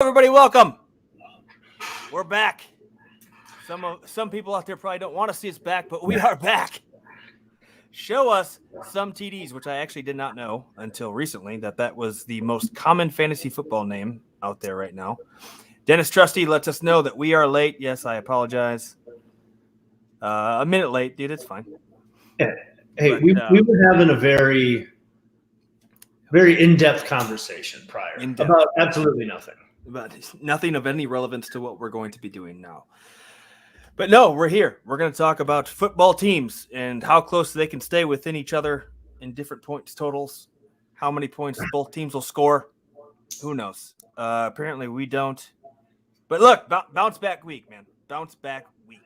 Everybody, welcome. We're back. Some people out there probably don't want to see us back, but we are back. Show us some TDs, which I actually did not know until recently that was the most common fantasy football name out there right now. Dennis Trusty lets us know that we are late. Yes, I apologize. A minute late, dude. It's fine. Yeah. Hey, we were having a very in-depth conversation prior about absolutely nothing. But nothing of any relevance to what we're going to be doing now. But no, we're here. We're going to talk about football teams and how close they can stay within each other in different points totals, how many points both teams will score. Who knows? Apparently we don't. But look, bounce back week, man. Bounce back week.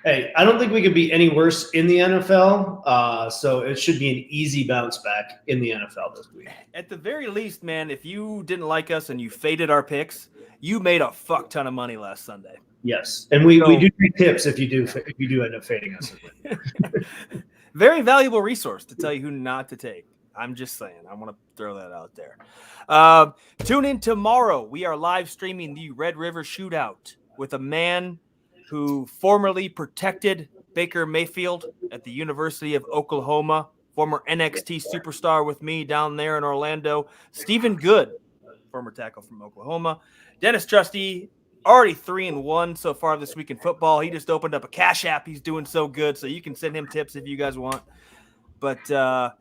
Hey, I don't think we could be any worse in the NFL, so it should be an easy bounce back in the NFL this week. At the very least, man, if you didn't like us and you faded our picks, you made a fuck ton of money last Sunday. Yes, and we do take tips if you do end up fading us. Very valuable resource to tell you who not to take. I'm just saying. I want to throw that out there. Tune in tomorrow. We are live streaming the Red River Shootout with a man who formerly protected Baker Mayfield at the University of Oklahoma, former NXT superstar with me down there in Orlando, Stephen Good, former tackle from Oklahoma. Dennis Trusty, already 3-1 so far this week in football. He just opened up a Cash App. He's doing so good, so you can send him tips if you guys want. But, well,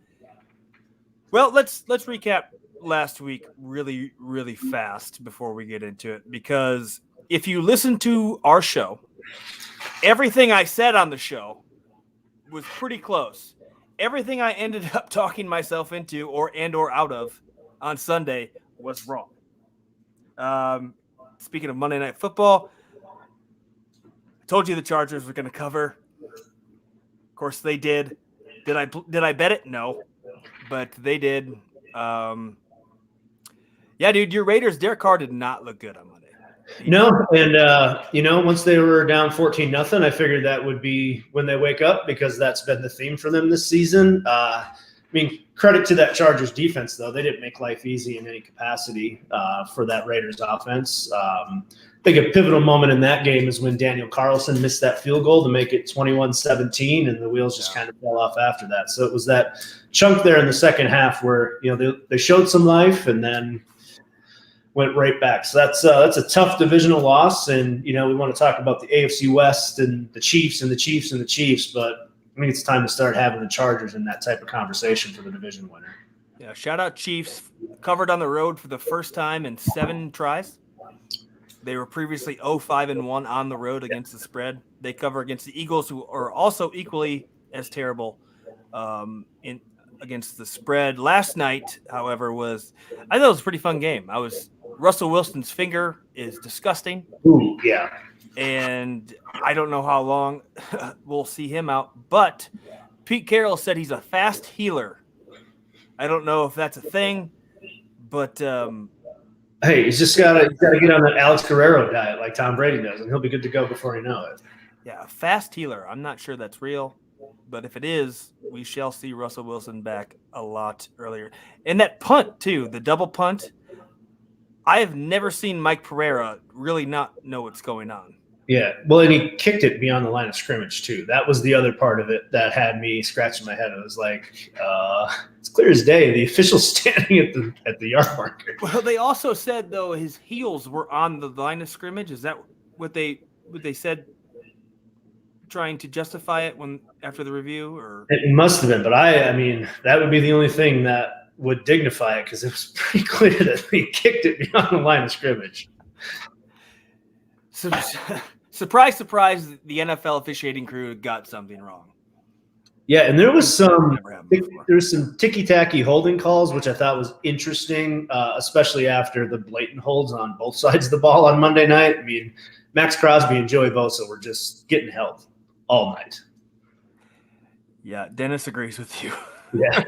let's recap last week really, really fast before we get into it, because if you listen to our show, everything I said on the show was pretty close. Everything I ended up talking myself into or out of on Sunday was wrong. Speaking of Monday Night Football, I told you the Chargers were going to cover. Of course, they did. Did I bet it? No, but they did. Yeah, dude, your Raiders, Derek Carr did not look good on Monday. No, and once they were down 14-0, I figured that would be when they wake up, because that's been the theme for them this season. Credit to that Chargers defense, though. They didn't make life easy in any capacity for that Raiders offense. I think a pivotal moment in that game is when Daniel Carlson missed that field goal to make it 21-17, and the wheels just kind of fell off after that. So it was that chunk there in the second half where they showed some life and then went right back. So that's a tough divisional loss, and we want to talk about the AFC West and the Chiefs, but I think it's time to start having the Chargers in that type of conversation for the division winner. Yeah, shout out Chiefs. Covered on the road for the first time in 7 tries. They were previously 0-5-1 on the road against the spread. They cover against the Eagles, who are also equally as terrible against the spread. Last night, however, I thought it was a pretty fun game. Russell Wilson's finger is disgusting. Ooh, yeah. And I don't know how long we'll see him out, but Pete Carroll said he's a fast healer. I don't know if that's a thing, but hey, he's just gotta get on that Alex Guerrero diet like Tom Brady does, and he'll be good to go before you know it. Yeah, fast healer. I'm not sure that's real, but if it is, we shall see Russell Wilson back a lot earlier. And that punt too, the double punt. I have never seen Mike Pereira really not know what's going on. Yeah, well, and he kicked it beyond the line of scrimmage too. That was the other part of it that had me scratching my head. It was like, it's clear as day. The official's standing at the yard marker. Well, they also said though his heels were on the line of scrimmage. Is that what they said? Trying to justify it after the review, or it must have been. But I mean, that would be the only thing that would dignify it, because it was pretty clear that he kicked it beyond the line of scrimmage. So, surprise, surprise, the NFL officiating crew got something wrong. Yeah, and there was some ticky-tacky holding calls, which I thought was interesting, especially after the blatant holds on both sides of the ball on Monday night. I mean, Max Crosby and Joey Bosa were just getting held all night. Yeah, Dennis agrees with you. Yeah.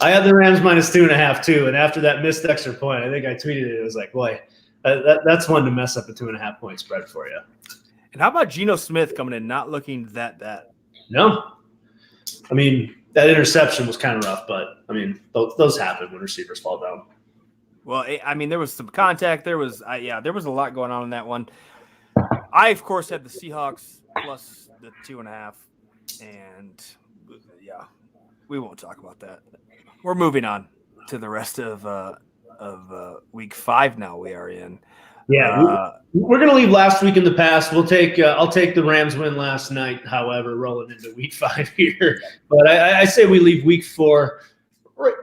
I had the Rams -2.5 too, and after that missed extra point, I think I tweeted it. It was like, boy, that's one to mess up a 2.5 point spread for you. And how about Geno Smith coming in not looking that bad? No. I mean, that interception was kind of rough, but, I mean, those happen when receivers fall down. Well, I mean, there was some contact. There was a lot going on in that one. I, of course, had the Seahawks plus the 2.5, and yeah, we won't talk about that. We're moving on to the rest of week 5 now. We are in. Yeah, we're going to leave last week in the past. We'll take. I'll take the Rams win last night. However, rolling into week 5 here, but I say we leave week 4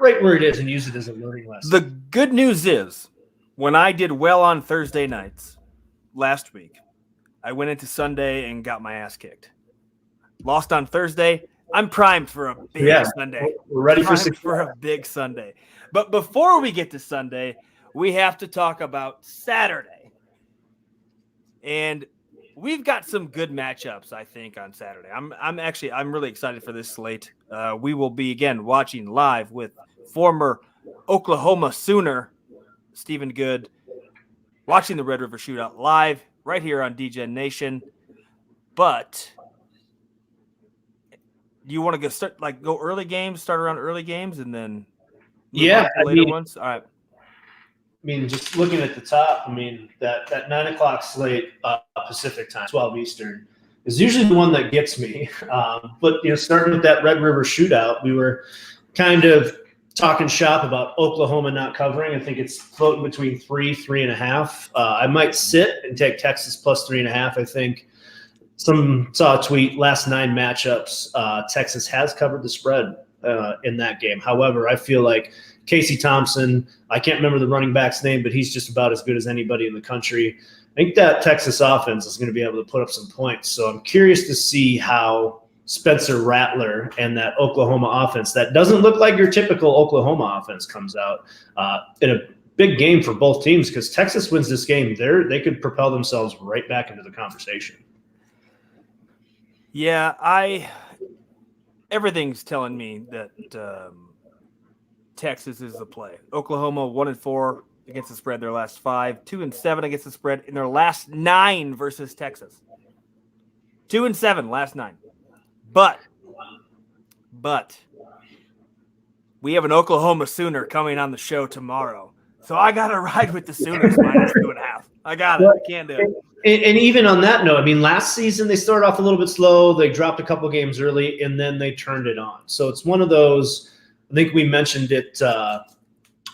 right where it is and use it as a learning lesson. The good news is, when I did well on Thursday nights last week, I went into Sunday and got my ass kicked. Lost on Thursday. I'm primed for a big Sunday. We're ready for a big Sunday. But before we get to Sunday, we have to talk about Saturday. And we've got some good matchups, I think, on Saturday. I'm really excited for this slate. We will be again watching live with former Oklahoma Sooner Stephen Good, watching the Red River Shootout live right here on DGen Nation. But you want to go early games, start around early games, and then later ones? All right. I mean, just looking at the top, I mean, that 9 o'clock slate Pacific time, 12 Eastern, is usually the one that gets me. But, starting with that Red River Shootout, we were kind of talking shop about Oklahoma not covering. I think it's floating between 3.5. I might sit and take Texas plus 3.5. I think saw a tweet, last 9 matchups, Texas has covered the spread in that game. However, I feel like Casey Thompson, I can't remember the running back's name, but he's just about as good as anybody in the country. I think that Texas offense is going to be able to put up some points. So I'm curious to see how Spencer Rattler and that Oklahoma offense that doesn't look like your typical Oklahoma offense comes out in a big game for both teams, because Texas wins this game. They could propel themselves right back into the conversation. Yeah, everything's telling me that Texas is the play. Oklahoma 1-4 against the spread their last 5, 2-7 against the spread in their last 9 versus Texas. 2-7 last 9. But we have an Oklahoma Sooner coming on the show tomorrow. So I got to ride with the Sooners minus 2.5. I got it. I can't do it. And even on that note, I mean, last season they started off a little bit slow. They dropped a couple games early, and then they turned it on. So it's one of those, I think we mentioned it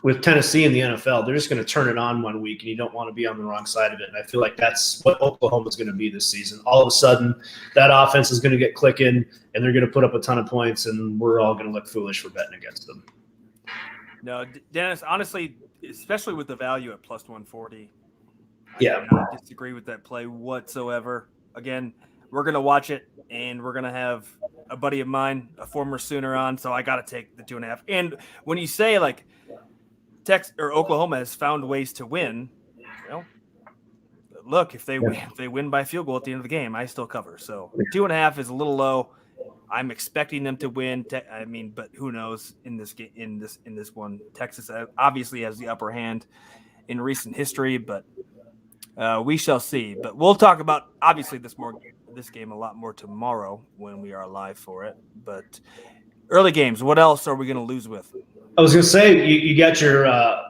with Tennessee in the NFL. They're just going to turn it on one week, and you don't want to be on the wrong side of it. And I feel like that's what Oklahoma's going to be this season. All of a sudden, that offense is going to get clicking, and they're going to put up a ton of points, and we're all going to look foolish for betting against them. No, Dennis, honestly, especially with the value at plus 140, yeah, I do not disagree with that play whatsoever. Again, we're going to watch it, and we're going to have a buddy of mine, a former Sooner, on, so I got to take the 2.5. And when you say, like, Texas or Oklahoma has found ways to win, look, if they win by field goal at the end of the game, I still cover. So 2.5 is a little low. I'm expecting them to win. But who knows in this game? In this one, Texas obviously has the upper hand in recent history, but we shall see. But we'll talk about obviously this game a lot more tomorrow when we are live for it. But early games, what else are we going to lose with? I was going to say, you got your,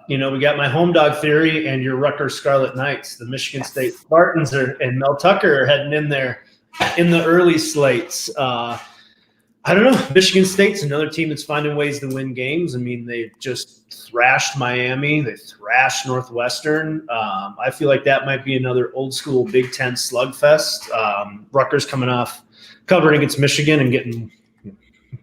we got my home dog theory and your Rutgers Scarlet Knights. The Michigan State Spartans and Mel Tucker are heading in there in the early slates. I don't know. Michigan State's another team that's finding ways to win games. I mean, they just thrashed Miami. They thrashed Northwestern. I feel like that might be another old school Big Ten slugfest. Rutgers coming off covering against Michigan and getting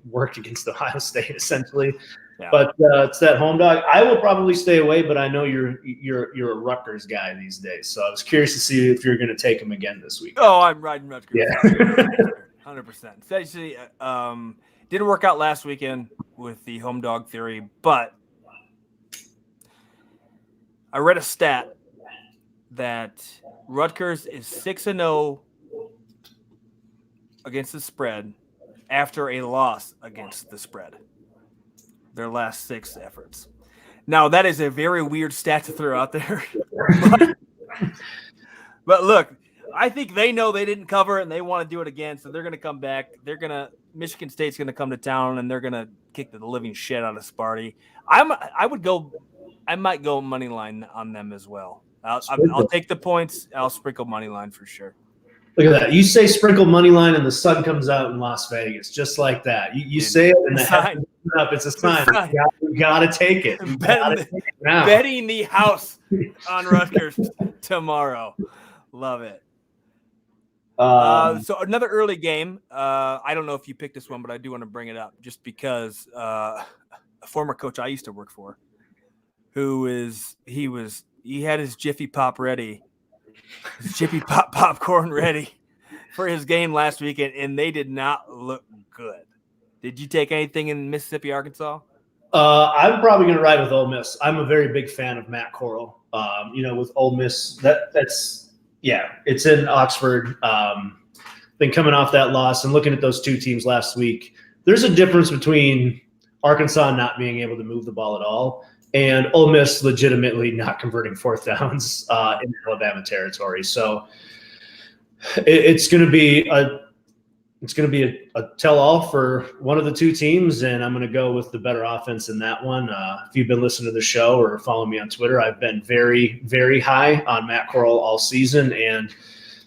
worked against Ohio State, essentially. Yeah. But it's that home dog. I will probably stay away, but I know you're a Rutgers guy these days. So I was curious to see if you're going to take them again this week. Oh, I'm riding Rutgers. Yeah. 100%. Actually, didn't work out last weekend with the home dog theory, but I read a stat that Rutgers is 6-0 against the spread after a loss against the spread. Their last 6 efforts. Now, that is a very weird stat to throw out there. But look, I think they know they didn't cover it and they want to do it again, so they're going to come back. Michigan State's going to come to town and they're going to kick the living shit out of Sparty. I would go I might go money line on them as well. I'll take the points. I'll sprinkle money line for sure. Look at that. You say sprinkle money line and the sun comes out in Las Vegas, just like that. You say it and the heavens open up. It's a sign. You got to take it. Betting the house on Rutgers tomorrow. Love it. So another early game. I don't know if you picked this one, but I do want to bring it up just because a former coach I used to work for, he had his Jiffy Pop ready, his Jiffy Pop popcorn ready for his game last weekend, and they did not look good. Did you take anything in Mississippi, Arkansas? I'm probably going to ride with Ole Miss. I'm a very big fan of Matt Corral. With Ole Miss, it's in Oxford. Then coming off that loss and looking at those two teams last week, there's a difference between Arkansas not being able to move the ball at all and Ole Miss legitimately not converting fourth downs in Alabama territory. So it's going to be a tell-all for one of the two teams, and I'm going to go with the better offense in that one. If you've been listening to the show or following me on Twitter, I've been very, very high on Matt Corral all season, and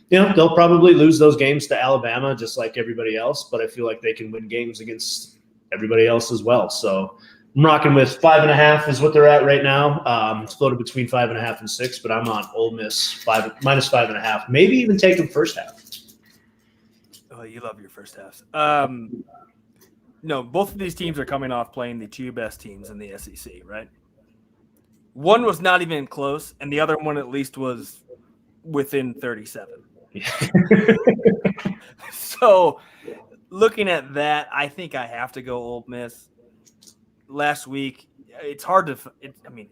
they'll probably lose those games to Alabama just like everybody else, but I feel like they can win games against everybody else as well. So I'm rocking with 5.5 is what they're at right now. It's floated between 5.5 and 6, but I'm on Ole Miss minus 5.5. Maybe even take them first half. Oh, you love your first halves. No, both of these teams are coming off playing the two best teams in the SEC, right? One was not even close, and the other one at least was within 37. So, looking at that, I think I have to go Ole Miss. Last week, it's hard to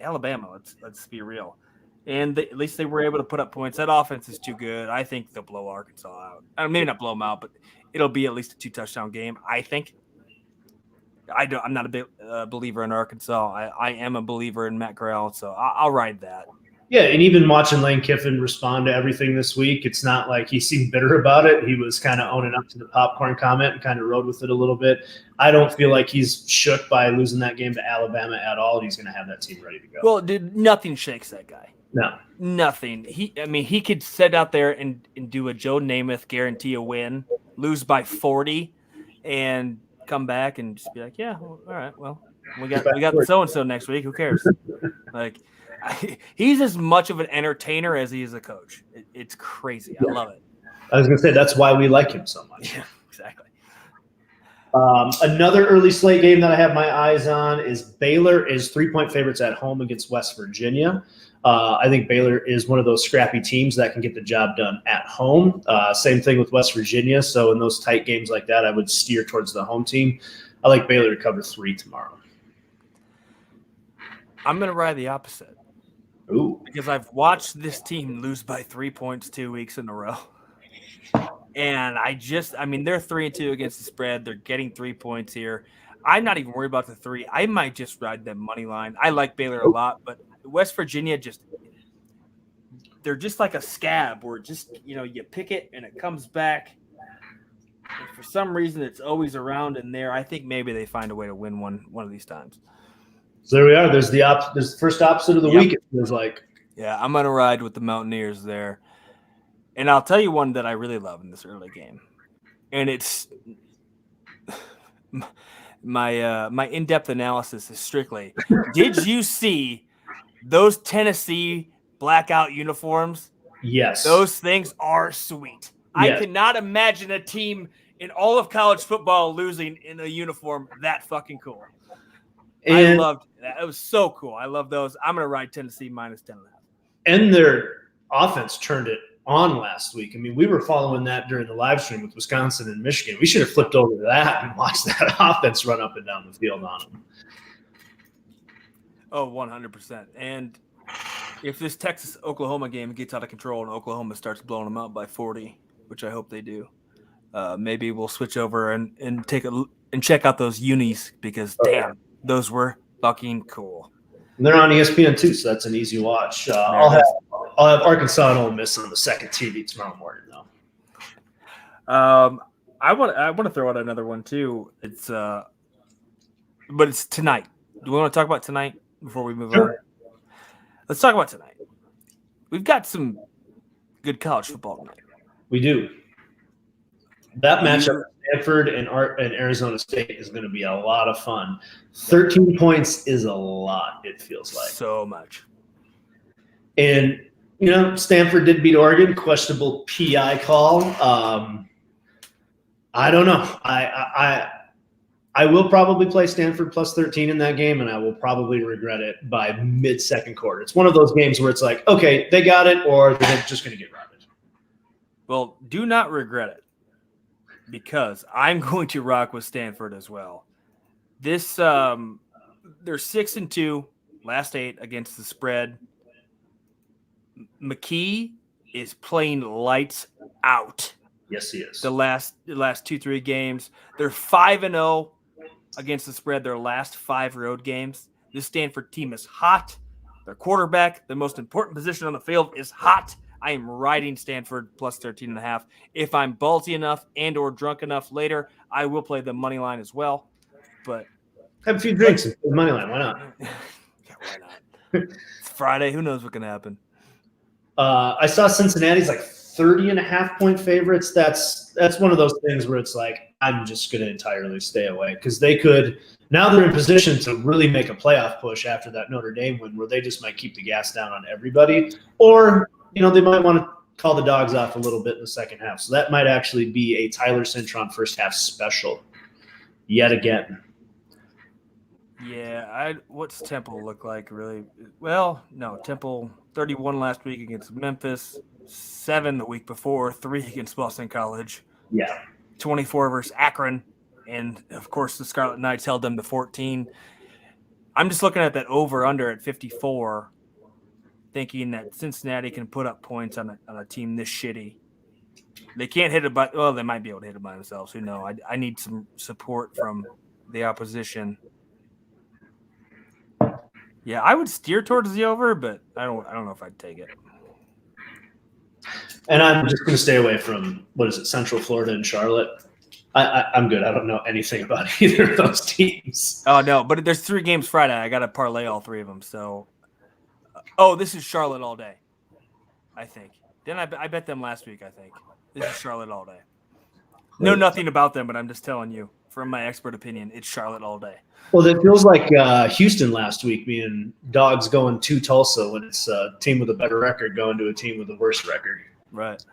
Alabama, let's be real. And at least they were able to put up points. That offense is too good. I think they'll blow Arkansas out. Maybe not blow them out, but it'll be at least a 2-touchdown game, I think. I'm not a big believer in Arkansas. I am a believer in Matt Corral, so I'll ride that. Yeah, and even watching Lane Kiffin respond to everything this week, it's not like he seemed bitter about it. He was kind of owning up to the popcorn comment and kind of rode with it a little bit. I don't feel like he's shook by losing that game to Alabama at all. He's going to have that team ready to go. Well, dude, nothing shakes that guy. No. Nothing. He could sit out there and do a Joe Namath, guarantee a win, lose by 40, and come back and just be like, yeah, well, all right, well, we got so-and-so next week. Who cares? He's as much of an entertainer as he is a coach. It's crazy. I love it. I was going to say that's why we like him so much. Yeah, exactly. Another early slate game that I have my eyes on is Baylor is 3-point favorites at home against West Virginia. I think Baylor is one of those scrappy teams that can get the job done at home. Same thing with West Virginia. So in those tight games like that, I would steer towards the home team. I like Baylor to cover 3 tomorrow. I'm going to ride the opposite. Ooh. Because I've watched this team lose by 3 points 2 weeks in a row. And they're 3-2 against the spread. They're getting 3 points here. I'm not even worried about the 3. I might just ride them money line. I like Baylor a lot, but West Virginia they're just like a scab where you pick it and it comes back. And for some reason, it's always around in there. I think maybe they find a way to win one of these times. So there we are. There's the first opposite of the week. It feels like. Yeah, I'm gonna ride with the Mountaineers there, and I'll tell you one that I really love in this early game, and it's my in-depth analysis is strictly. Did you see those Tennessee blackout uniforms? Yes, those things are sweet. Yes. I cannot imagine a team in all of college football losing in a uniform that fucking cool. I loved that. It was so cool. I love those. I'm going to ride Tennessee minus 10.5. And their offense turned it on last week. We were following that during the live stream with Wisconsin and Michigan. We should have flipped over to that and watched that offense run up and down the field on them. Oh, 100%. And if this Texas-Oklahoma game gets out of control and Oklahoma starts blowing them out by 40, which I hope they do, maybe we'll switch over and check out those unis because, damn, those were fucking cool. And they're on ESPN too, so that's an easy watch. I'll have Arkansas and Ole Miss on the second TV tomorrow morning, though. I want to throw out another one too. But it's tonight. Do we want to talk about tonight before we move on? Let's talk about tonight. We've got some good college football tonight. We do. That matchup, Stanford and Arizona State, is going to be a lot of fun. 13 points is a lot, it feels like. So much. And, Stanford did beat Oregon, questionable PI call. I don't know. I will probably play Stanford plus 13 in that game, and I will probably regret it by mid-second quarter. It's one of those games where it's like, okay, they got it, or they're just going to get routed. Well, do not regret it, because I'm going to rock with Stanford as well. They're 6-2, last 8 against the spread. McKee is playing lights out. Yes, he is. The last 2-3 games. They're 5-0 against the spread their last 5 road games. This Stanford team is hot. Their quarterback, the most important position on the field, is hot. I am riding Stanford plus 13.5. If I'm ballsy enough and or drunk enough later, I will play the money line as well. But have a few drinks and play the money line. Why not? Yeah, why not? It's Friday. Who knows what can happen? I saw Cincinnati's like 30.5-point favorites. That's one of those things where it's like, I'm just going to entirely stay away, because they could – now they're in position to really make a playoff push after that Notre Dame win, where they just might keep the gas down on everybody. Or, they might want to call the dogs off a little bit in the second half. So that might actually be a Tyler Cintron first half special yet again. Yeah, what's Temple look like, really? Well, no, Temple 31 last week against Memphis, 7 the week before, 3 against Boston College. Yeah. 24 versus Akron, and, of course, the Scarlet Knights held them to 14. I'm just looking at that over-under at 54, thinking that Cincinnati can put up points on a team this shitty. They can't hit it by – well, they might be able to hit it by themselves. Who knows? I need some support from the opposition. Yeah, I would steer towards the over, but I don't know if I'd take it. And I'm just going to stay away from, Central Florida and Charlotte. I'm good. I don't know anything about either of those teams. Oh, no, but there's 3 games Friday. I got to parlay all 3 of them. So, this is Charlotte all day, I think. Didn't I bet them last week, I think. This is Charlotte all day. Know nothing about them, but I'm just telling you, from my expert opinion, it's Charlotte all day. Well, it feels like Houston last week being dogs going to Tulsa when it's a team with a better record going to a team with a worse record. Right.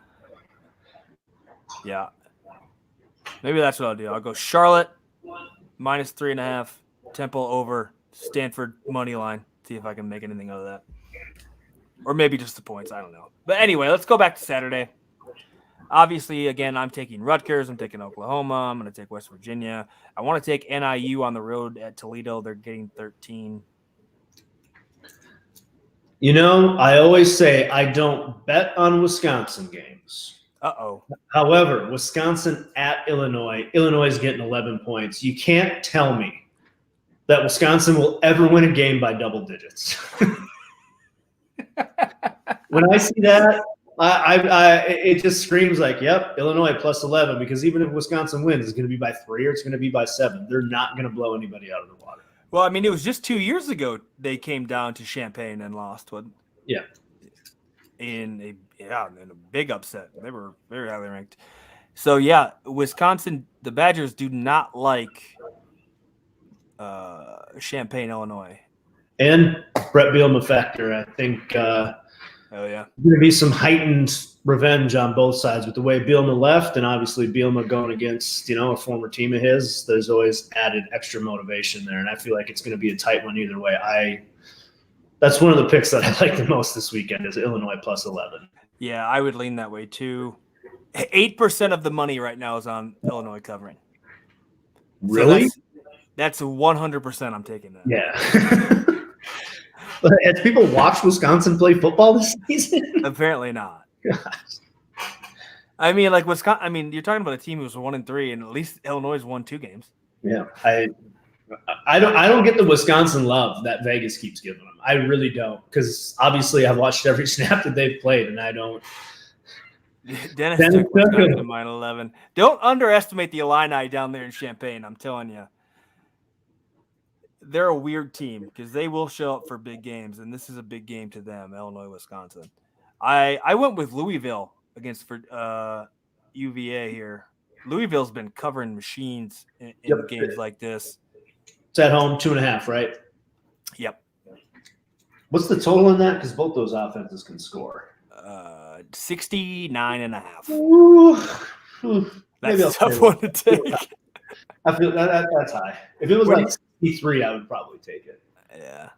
Yeah. Maybe that's what I'll do. I'll go Charlotte minus 3.5, Temple over, Stanford money line. See if I can make anything out of that. Or maybe just the points. I don't know. But anyway, let's go back to Saturday. Obviously, again, I'm taking Rutgers. I'm taking Oklahoma. I'm going to take West Virginia. I want to take NIU on the road at Toledo. They're getting 13. I always say I don't bet on Wisconsin games. Uh-oh. However, Wisconsin at Illinois. Illinois is getting 11 points. You can't tell me that Wisconsin will ever win a game by double digits. When I see that, it just screams like, yep, Illinois plus 11, because even if Wisconsin wins, it's going to be by 3 or it's going to be by 7. They're not going to blow anybody out of the water. Well, I mean, it was just 2 years ago they came down to Champaign and lost. Yeah. In a big upset. They were very highly ranked. So, yeah, Wisconsin, the Badgers do not like Champaign, Illinois. And Brett Bielema factor, I think. Oh, yeah. Going to be some heightened revenge on both sides with the way Bielema left, and obviously Bielema going against, a former team of his. There's always added extra motivation there, and I feel like it's going to be a tight one either way. That's one of the picks that I like the most this weekend is Illinois plus 11. Yeah, I would lean that way too. 8% of the money right now is on Illinois covering. Really? So that's 100% I'm taking that. Yeah. Have people watched Wisconsin play football this season? Apparently not. Gosh. I mean, like Wisconsin. I mean, you're talking about a team who's 1-3, and at least Illinois won 2 games. Yeah, I don't get the Wisconsin love that Vegas keeps giving them. I really don't, because obviously I've watched every snap that they've played, and I don't. Dennis took Wisconsin to -11. Don't underestimate the Illini down there in Champaign. I'm telling you. they're a weird team because they will show up for big games, and this is a big game to them, Illinois, Wisconsin. I went with Louisville against UVA here. Louisville's been covering machines in games like this. It's at home, 2.5, right? Yep. What's the total in that? Because both those offenses can score. 69.5. Ooh. That's a tough one to take. I feel that's high. If it was like 63, I would probably take it. Yeah.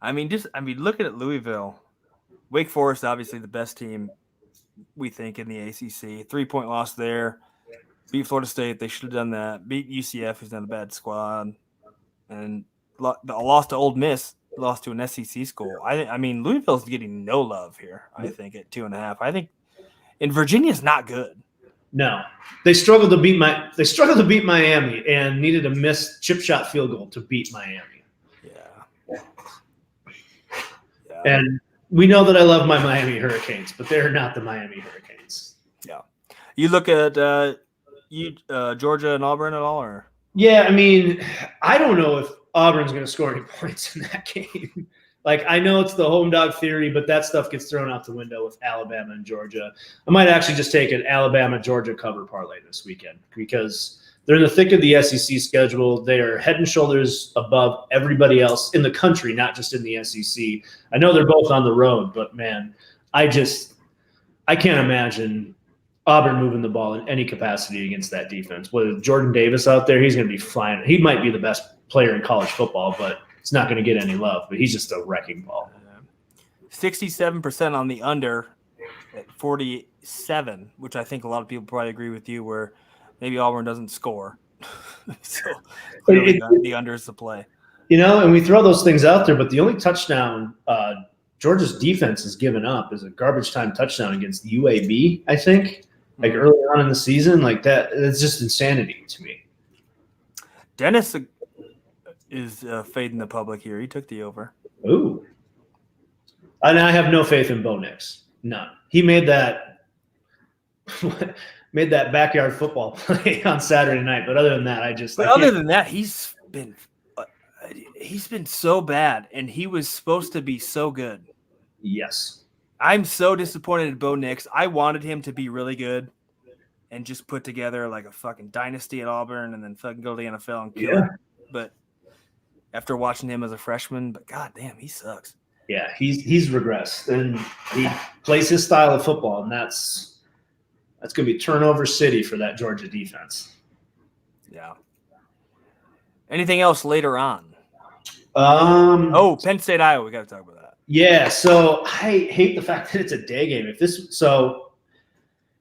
Looking at Louisville, Wake Forest, obviously the best team, we think, in the ACC. 3-point loss there. Beat Florida State. They should have done that. Beat UCF, who's not a bad squad. And lost to Ole Miss. Lost to an SEC school. Louisville's getting no love here, I think, at 2.5. I think – and Virginia's not good. No. They struggled to beat Miami and needed a missed chip shot field goal to beat Miami. Yeah. And we know that I love my Miami Hurricanes, but they're not the Miami Hurricanes. Yeah. You look at Georgia and Auburn at all, or? Yeah, I don't know if Auburn's going to score any points in that game. I know it's the home dog theory, but that stuff gets thrown out the window with Alabama and Georgia. I might actually just take an Alabama-Georgia cover parlay this weekend because they're in the thick of the SEC schedule. They are head and shoulders above everybody else in the country, not just in the SEC. I know they're both on the road, but, man, I can't imagine Auburn moving the ball in any capacity against that defense. With Jordan Davis out there, he's going to be flying. He might be the best player in college football, but it's not going to get any love. But he's just a wrecking ball. 67% on the under at 47, which I think a lot of people probably agree with you, where maybe Auburn doesn't score. So the under is the play. And we throw those things out there, but the only touchdown Georgia's defense has given up is a garbage time touchdown against UAB, I think. Early on in the season, that, it's just insanity to me. Dennis is fading the public here. He took the over. Ooh. And I have no faith in Bo Nix. None. He made that backyard football play on Saturday night. But other than that, he's been so bad, and he was supposed to be so good. Yes. I'm so disappointed in Bo Nix. I wanted him to be really good and just put together a fucking dynasty at Auburn and then fucking go to the NFL and kill it. But after watching him as a freshman, goddamn, he sucks. Yeah, he's regressed, and he plays his style of football, and that's going to be turnover city for that Georgia defense. Yeah. Anything else later on? Penn State, Iowa. We got to talk about that. Yeah, so I hate the fact that it's a day game.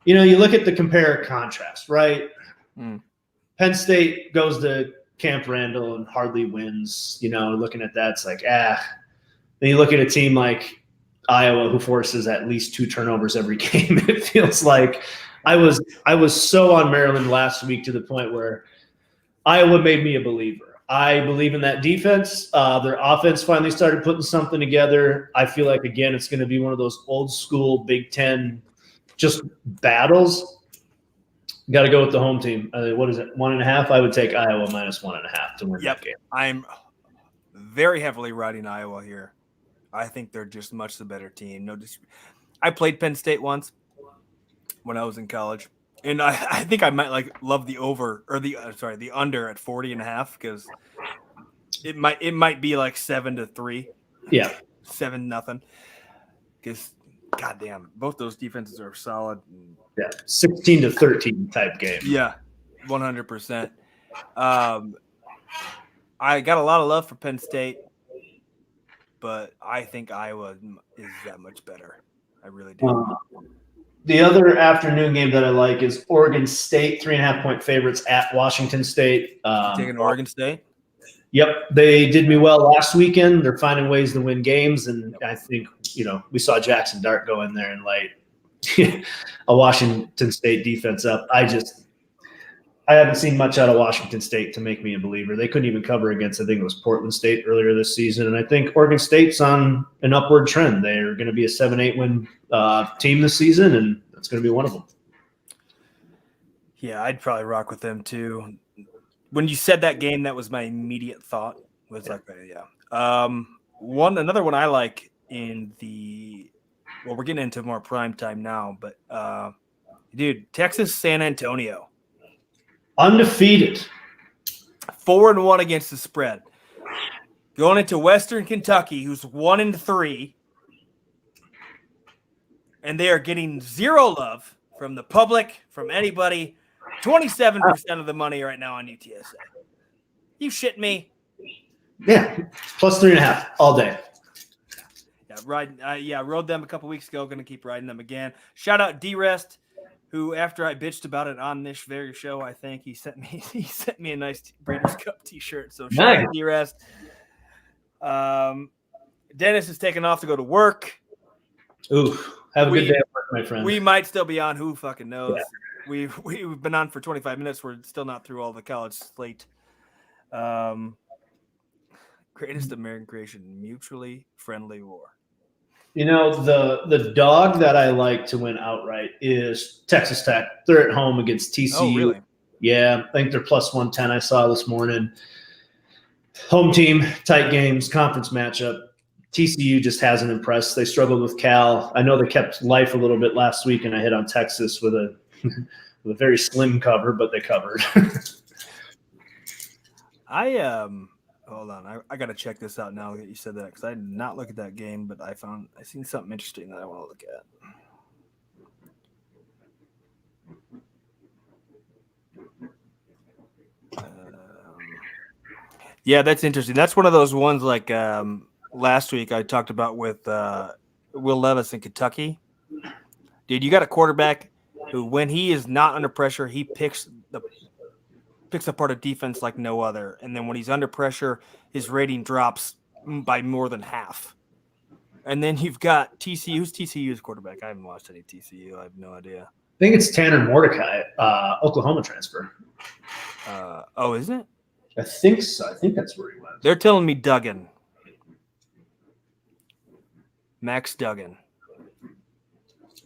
You look at the compare and contrast, right? Penn State goes to Camp Randall and hardly wins. Looking at that, it's Then you look at a team like Iowa who forces at least 2 turnovers every game. It feels like I was so on Maryland last week to the point where Iowa made me a believer. I believe in that defense. Their offense finally started putting something together. I feel like, again, it's going to be one of those old school Big Ten just battles. Got to go with the home team. What is it, 1.5? I would take Iowa minus 1.5 to win that game. I'm very heavily riding Iowa here. I think they're just much the better team. I played Penn State once when I was in college. And I think I might love the over or the under at 40.5 because it might be 7-3. Yeah, 7-0. Because goddamn, both those defenses are solid. Yeah, 16-13 type game. Yeah, 100%. I got a lot of love for Penn State, but I think Iowa is that much better. I really do. The other afternoon game that I like is Oregon State, 3.5-point favorites at Washington State. Taking Oregon State? Yep. They did me well last weekend. They're finding ways to win games. And I think, we saw Jackson Dart go in there and light a Washington State defense up. I haven't seen much out of Washington State to make me a believer. They couldn't even cover against, I think it was Portland State earlier this season. And I think Oregon State's on an upward trend. They're going to be a 7-8 win team this season, and that's going to be one of them. Yeah, I'd probably rock with them too. when you said that game, that was my immediate thought. Was like, yeah. Another one I like in the. Well, we're getting into more prime time now, but dude, Texas San Antonio, undefeated, 4-1 against the spread, going into Western Kentucky, who's 1-3, and they are getting zero love from the public, from anybody. 27% of the money right now on UTSA. You shit me? Yeah, plus 3.5 all day. Rode them a couple weeks ago. Going to keep riding them again. Shout out D-Rest, who after I bitched about it on this very show, I think he sent me a nice Breeders' Cup T-shirt. So shout out D-Rest. Dennis is taking off to go to work. Ooh, have a good day at work, my friend. We might still be on. Who fucking knows? Yeah. We've been on for 25 minutes. We're still not through all the college slate. Greatest American creation, mutually friendly war. You know, the dog that I like to win outright is Texas Tech. They're at home against TCU. Oh, really? Yeah, I think they're plus 110 I saw this morning. Home team, tight games, conference matchup. TCU just hasn't impressed. They struggled with Cal. I know they kept life a little bit last week, and I hit on Texas with a very slim cover, but they covered. Hold on. I got to check this out now that you said that, because I did not look at that game, but I seen something interesting that I want to look at. Yeah, that's interesting. That's one of those ones like last week I talked about with Will Levis in Kentucky. Dude, you got a quarterback who, when he is not under pressure, he picks apart a defense like no other. And then when he's under pressure, his rating drops by more than half. And then you've got TCU. Who's TCU's quarterback? I haven't watched any TCU. I have no idea. I think it's Tanner Mordecai, Oklahoma transfer. Isn't it? I think so. I think that's where he went. They're telling me Duggan. Max Duggan.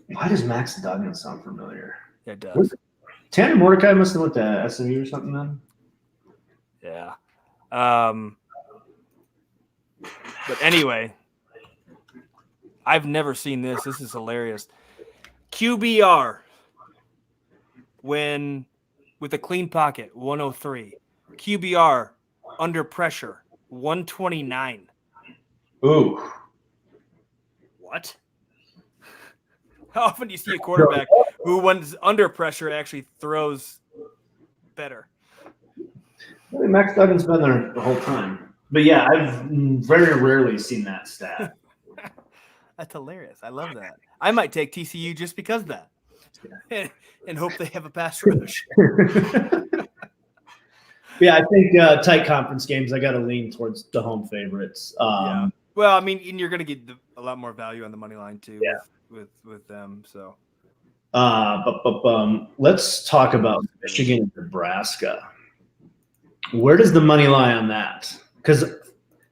Why does Max Duggan sound familiar? Yeah, it does. Tanner Mordecai must have went to SMU or something then. Yeah. But anyway, I've never seen this. This is hilarious. QBR with a clean pocket, 103. QBR under pressure, 129. Ooh. What? How often do you see a quarterback who, when under pressure, actually throws better? I mean, Max Duggan's been there the whole time. But yeah, I've very rarely seen that stat. That's hilarious. I love that. I might take TCU just because of that. Yeah. And hope they have a pass rush. Yeah, I think tight conference games, I got to lean towards the home favorites. Yeah. Well, I mean, and you're going to get a lot more value on the money line too. Yeah. With them. So. Let's talk about Michigan and Nebraska. Where does the money lie on that? Because a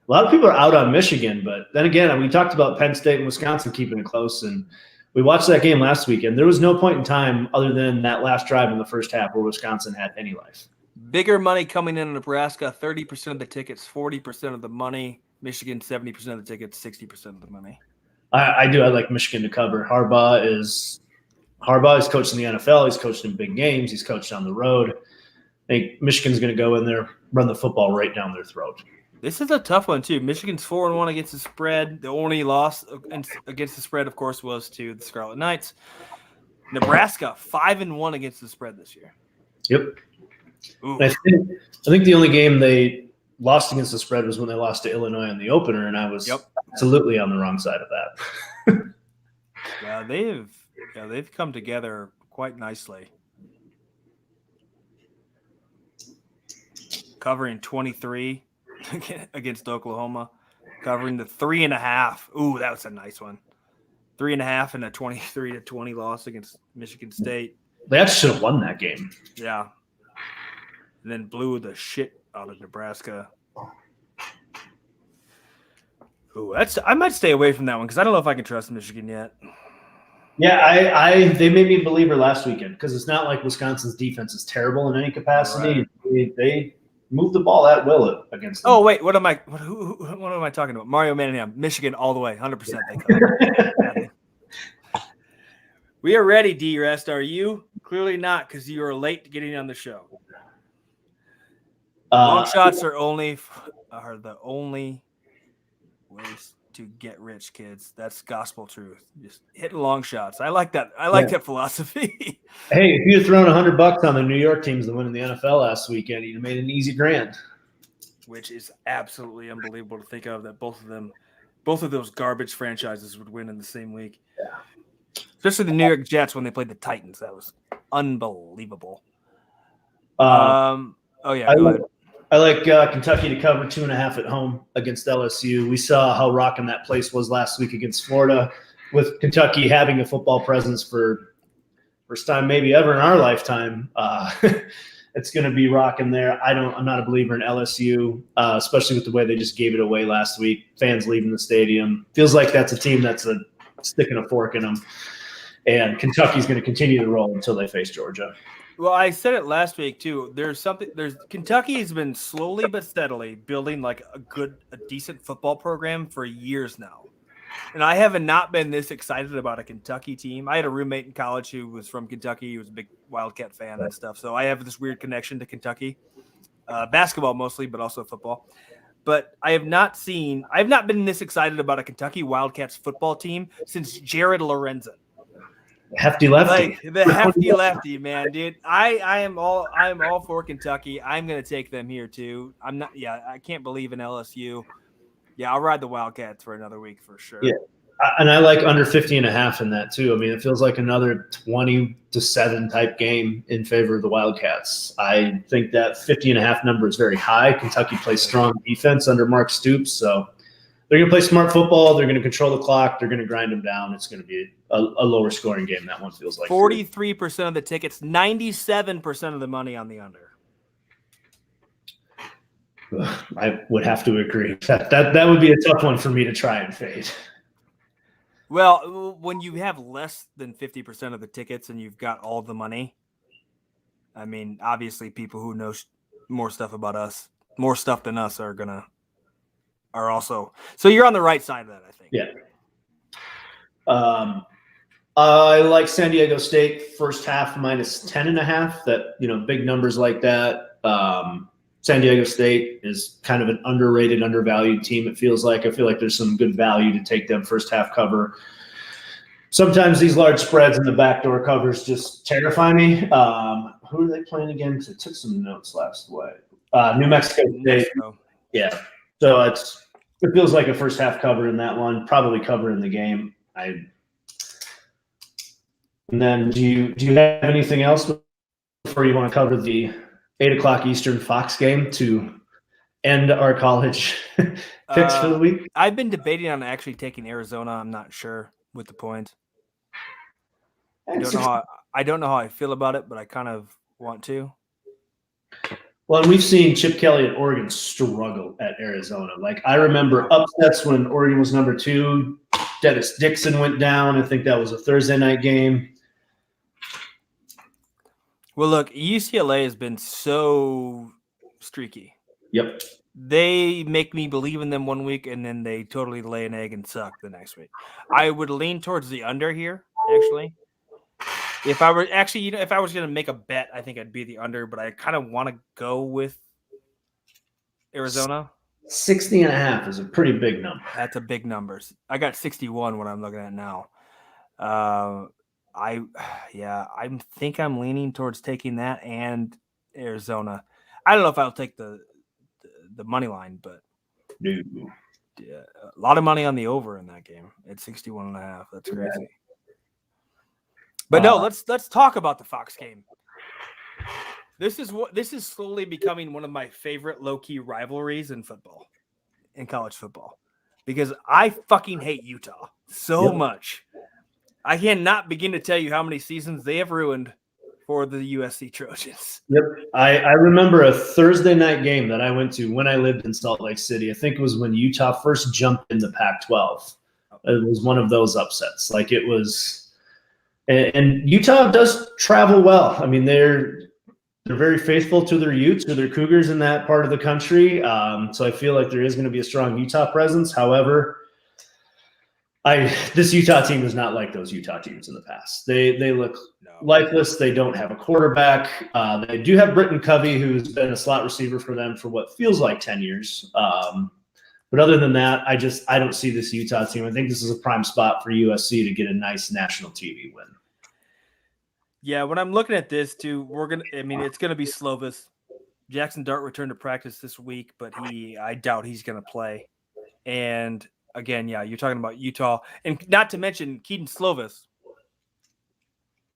lot of people are out on Michigan, but then again, we talked about Penn State and Wisconsin keeping it close, and we watched that game last weekend. There was no point in time other than that last drive in the first half where Wisconsin had any life. Bigger money coming in Nebraska, 30% of the tickets, 40% of the money. Michigan, 70% of the tickets, 60% of the money. I do. I like Michigan to cover. Harbaugh is coached in the NFL. He's coached in big games. He's coached on the road. I think Michigan's going to go in there, run the football right down their throat. This is a tough one, too. Michigan's 4-1 against the spread. The only loss against the spread, of course, was to the Scarlet Knights. Nebraska, 5-1 against the spread this year. Yep. I think the only game they lost against the spread was when they lost to Illinois in the opener, and I was absolutely on the wrong side of that. Yeah, they've come together quite nicely. Covering 23 against Oklahoma, covering the 3.5. Ooh, that was a nice one. 3.5 and a 23-20 loss against Michigan State. They actually should have won that game. Yeah. And then blew the shit out of Nebraska. Ooh, I might stay away from that one because I don't know if I can trust Michigan yet. Yeah, they made me a believer last weekend because it's not like Wisconsin's defense is terrible in any capacity. Right. move the ball at will against them. Oh wait, what am I talking about? Mario Manningham, Michigan, all the way, 100%. They come. We are ready, D-Rest. Are you? Clearly not, because you are late to getting on the show. Long shots are the only ways to get rich, kids. That's gospel truth. Just hitting long shots. I like that. I like that philosophy. Hey, if you'd thrown $100 on the New York teams that win in the NFL last weekend, you'd have made an easy grand. Which is absolutely unbelievable to think of, that both of those garbage franchises would win in the same week. Yeah. Especially the New York Jets when they played the Titans. That was unbelievable. Go ahead. I like Kentucky to cover 2.5 at home against LSU. We saw how rocking that place was last week against Florida, with Kentucky having a football presence for first time maybe ever in our lifetime. It's going to be rocking there. I'm not a believer in LSU, especially with the way they just gave it away last week. Fans leaving the stadium. Feels like that's a team that's sticking a fork in them. And Kentucky's going to continue to roll until they face Georgia. Well, I said it last week too. Kentucky has been slowly but steadily building like a decent football program for years now. And I have not been this excited about a Kentucky team. I had a roommate in college who was from Kentucky. He was a big Wildcat fan and stuff. So I have this weird connection to Kentucky, basketball mostly, but also football. But I have not been this excited about a Kentucky Wildcats football team since Jared Lorenzen. Hefty lefty. Like the hefty lefty, man, dude. I am all for Kentucky. I'm gonna take them here too. I can't believe in LSU. Yeah, I'll ride the Wildcats for another week for sure. Yeah. And I like under 50.5 in that too. I mean, it feels like another 20-7 type game in favor of the Wildcats. I think that 50.5 number is very high. Kentucky plays strong defense under Mark Stoops, so they're going to play smart football. They're going to control the clock. They're going to grind them down. It's going to be a lower scoring game. That one feels like 43% of the tickets, 97% of the money on the under. I would have to agree. That would be a tough one for me to try and fade. Well, when you have less than 50% of the tickets and you've got all the money, I mean, obviously people who know more stuff about us, more stuff than us are also. So you're on the right side of that, I think. Yeah. I like San Diego State first half -10.5. That, big numbers like that. San Diego State is kind of an underrated, undervalued team. It feels like. I feel like there's some good value to take them first half cover. Sometimes these large spreads in the backdoor covers just terrify me. Who are they playing again? Because I took some notes last week. New Mexico State. Yeah. So it feels like a first half cover in that one. Probably cover in the game. And then do you have anything else before you want to cover the 8:00 Eastern Fox game to end our college picks for the week? I've been debating on actually taking Arizona. I'm not sure with the points. I don't know how I feel about it, but I kind of want to. Well, and we've seen Chip Kelly at Oregon struggle at Arizona. Like, I remember upsets when Oregon was number 2. Dennis Dixon went down. I think that was a Thursday night game. Well, look, UCLA has been so streaky. Yep. They make me believe in them one week, and then they totally lay an egg and suck the next week. I would lean towards the under here, actually. If I was going to make a bet, I think I'd be the under, but I kind of want to go with Arizona. 60.5 is a pretty big number. That's a big number. I got 61 what I'm looking at now. I think I'm leaning towards taking that and Arizona. I don't know if I'll take the money line, but no. Yeah, a lot of money on the over in that game at 61.5. That's crazy. Yeah. But no, let's talk about the Fox game. This is slowly becoming one of my favorite low-key rivalries in college football, because I fucking hate Utah so much. I cannot begin to tell you how many seasons they have ruined for the USC Trojans. Yep. I remember a Thursday night game that I went to when I lived in Salt Lake City. I think it was when Utah first jumped in the Pac-12. It was one of those upsets. Like, it was – and Utah does travel well. I mean, they're They're very faithful to their Utes or their Cougars in that part of the country. So I feel like there is going to be a strong Utah presence. However, this Utah team is not like those Utah teams in the past. They look lifeless. They don't have a quarterback. They do have Britton Covey, who's been a slot receiver for them for what feels like 10 years. But other than that, I don't see this Utah team. I think this is a prime spot for USC to get a nice national TV win. Yeah, when I'm looking at this too, it's gonna be Slovis. Jackson Dart returned to practice this week, but I doubt he's gonna play. And again, yeah, you're talking about Utah, and not to mention Keaton Slovis.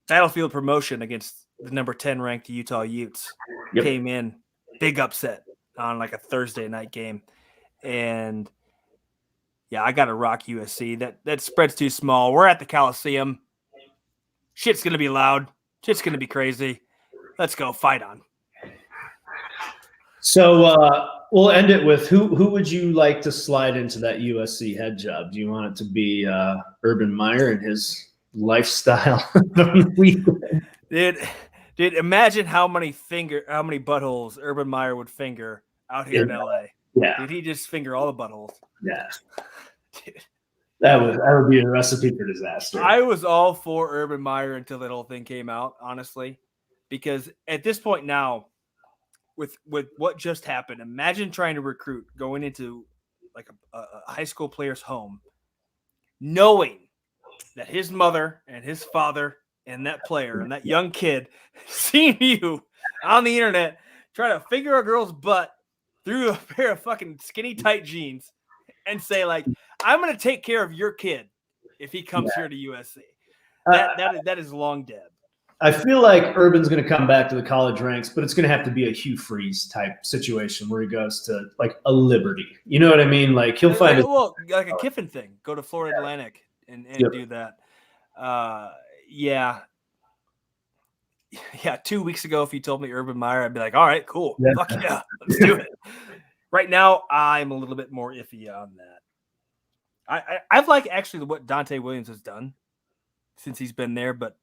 Battlefield promotion against the number 10 ranked Utah Utes came in big upset on like a Thursday night game. And yeah, I got to rock USC. That spread's too small. We're at the Coliseum. Shit's going to be loud. Shit's going to be crazy. Let's go. Fight on. So we'll end it with who would you like to slide into that USC head job? Do you want it to be Urban Meyer and his lifestyle from the weekend? Dude, imagine how many buttholes Urban Meyer would finger out here in LA. Yeah. Did he just finger all the buttholes? Yeah. Dude. That would be a recipe for disaster. I was all for Urban Meyer until that whole thing came out, honestly, because at this point now, with what just happened, imagine trying to recruit going into like a high school player's home, knowing that his mother and his father and that player and that young kid seeing you on the internet try to finger a girl's butt through a pair of fucking skinny tight jeans and say like, I'm going to take care of your kid if he comes here to USC. That is long dead. I feel like Urban's going to come back to the college ranks, but it's going to have to be a Hugh Freeze type situation where he goes to like a Liberty. You know what I mean? Like he'll find like a Kiffin thing. Go to Florida Atlantic and do that. Yeah. 2 weeks ago, if you told me Urban Meyer, I'd be like, all right, cool. Yeah. Fuck yeah, let's do it. Right now, I'm a little bit more iffy on that. I've liked actually what Dante Williams has done since he's been there, but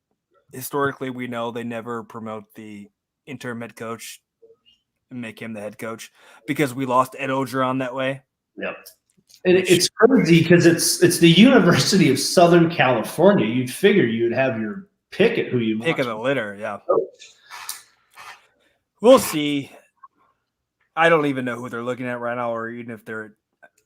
historically, we know they never promote the interim head coach and make him the head coach because we lost Ed Ogeron that way. Yep. And it's crazy because it's the University of Southern California. You'd figure you'd have your pick at who you pick of the litter. Yeah. We'll see. I don't even know who they're looking at right now, or even if they're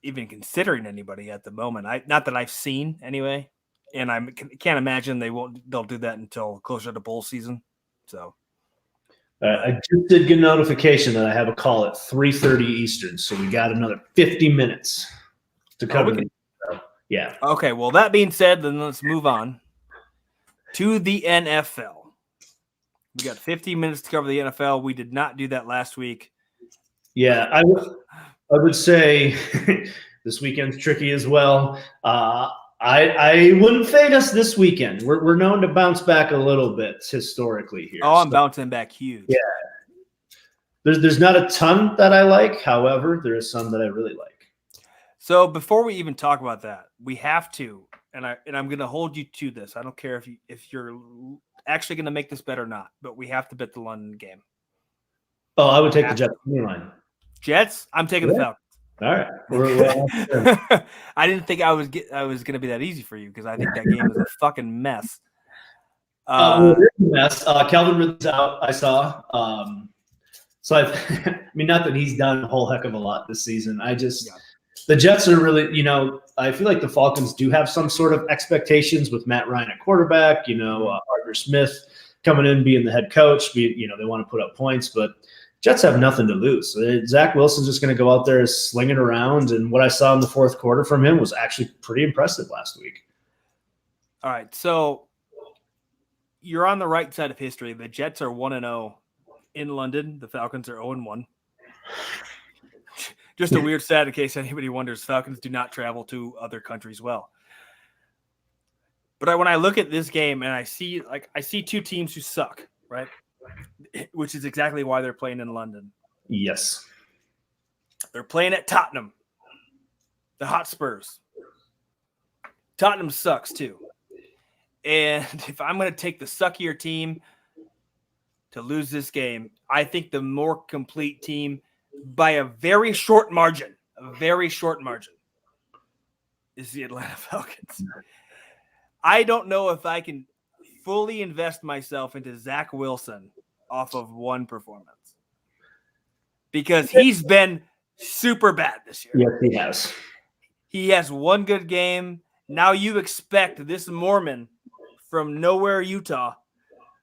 even considering anybody at the moment. Not that I've seen anyway. And I can't imagine they'll do that until closer to bowl season. So I just did get a notification that I have a call at 3:30 Eastern. So we got another 50 minutes to cover. Yeah. Okay. Well, that being said, then let's move on to the NFL. We got 15 minutes to cover the NFL. We did not do that last week. Yeah, I would say this weekend's tricky as well. I wouldn't fade us this weekend. We're known to bounce back a little bit historically here. Oh, I'm bouncing back huge. Yeah. There's not a ton that I like. However, there is some that I really like. So before we even talk about that, we have to, and I'm going to hold you to this. I don't care if you're actually going to make this bet or not, but we have to bet the London game. Oh, I would take the Jets money line. Jets? I'm taking the Falcons. All right. I didn't think I was going to be that easy for you because I think that game is a fucking mess. It's a mess. Calvin Ridley's out, I saw. So I mean, not that he's done a whole heck of a lot this season. The Jets are really, I feel like the Falcons do have some sort of expectations with Matt Ryan at quarterback, Arthur Smith coming in, being the head coach, they want to put up points, but Jets have nothing to lose. Zach Wilson's just going to go out there slinging around, and what I saw in the fourth quarter from him was actually pretty impressive last week. All right, so you're on the right side of history. The Jets are 1-0 in London. The Falcons are 0-1. Just a weird stat in case anybody wonders. Falcons do not travel to other countries well. But when I look at this game and I see two teams who suck, right? Which is exactly why they're playing in London. Yes. They're playing at Tottenham. The Hotspurs. Tottenham sucks too. And if I'm going to take the suckier team, to lose this game. I think the more complete team by a very short margin, is the Atlanta Falcons. I don't know if I can fully invest myself into Zach Wilson off of one performance because he's been super bad this year. Yes, he has. He has one good game. Now you expect this Mormon from nowhere, Utah,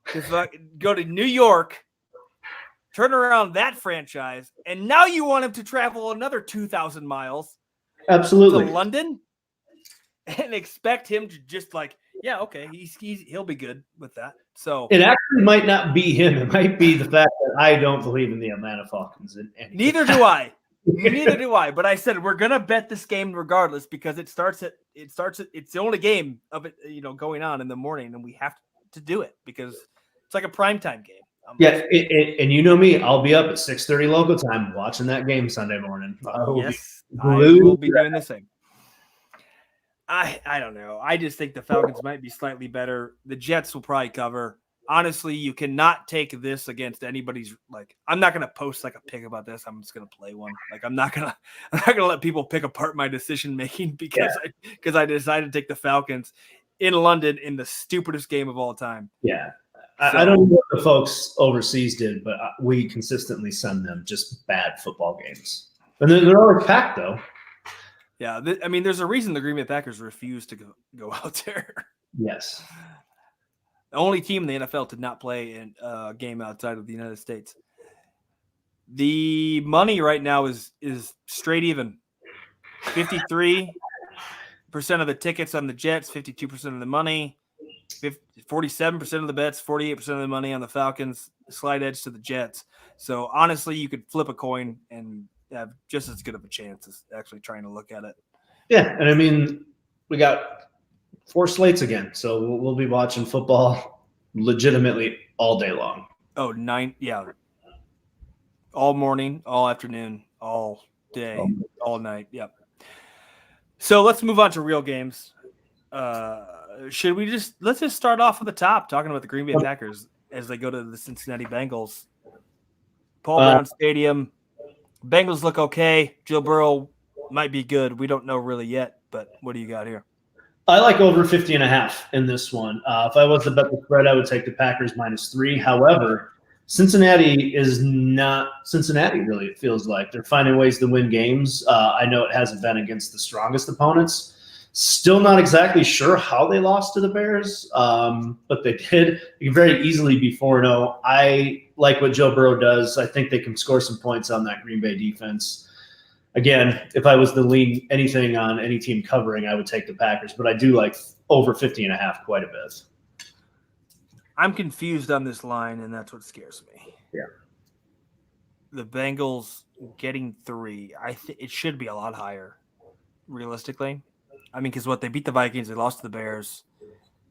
to go to New York, turn around that franchise, and now you want him to travel another 2,000 miles Absolutely to London and expect him to just he'll be good with that. So it actually might not be him. It might be the fact that I don't believe in the Atlanta Falcons. Neither do I. But I said we're gonna bet this game regardless because it's the only game of it, going on in the morning, and we have to do it because it's like a primetime game. Yeah, and you know me, I'll be up at 6:30 local time watching that game Sunday morning. I will be doing the same. I don't know. I just think the Falcons might be slightly better. The Jets will probably cover. Honestly, you cannot take this against anybody's. I'm not gonna post a pick about this. I'm just gonna play one. I'm not gonna let people pick apart my decision making because I decided to take the Falcons in London in the stupidest game of all time. Yeah. I don't know what the folks overseas did, but we consistently send them just bad football games. And they're always packed, though. Yeah, there's a reason the Green Bay Packers refuse to go out there. Yes. The only team in the NFL to not play in a game outside of the United States. The money right now is straight even. 53% of the tickets on the Jets, 52% of the money. 47% of the bets, 48% of the money on the Falcons, slight edge to the Jets. So honestly, you could flip a coin and have just as good of a chance as actually trying to look at it. Yeah, and we got 4 slates again, so we'll be watching football legitimately all day long. Oh, 9, yeah. All morning, all afternoon, all day, all night. Yep. So let's move on to real games. Let's just start off at the top, talking about the Green Bay Packers as they go to the Cincinnati Bengals. Paul Brown Stadium. Bengals look okay. Joe Burrow might be good. We don't know really yet, but what do you got here? I like over 50.5 in this one. If I was to bet the spread, I would take the Packers -3. However, Cincinnati is not Cincinnati, really, it feels like. They're finding ways to win games. I know it hasn't been against the strongest opponents. Still not exactly sure how they lost to the Bears, but they did. They can very easily be 4-0. I like what Joe Burrow does. I think they can score some points on that Green Bay defense. Again, if I was to lean anything on any team covering, I would take the Packers, but I do like over 50.5 quite a bit. I'm confused on this line, and that's what scares me. Yeah. The Bengals getting 3, I think it should be a lot higher, realistically. Because they beat the Vikings, they lost to the Bears,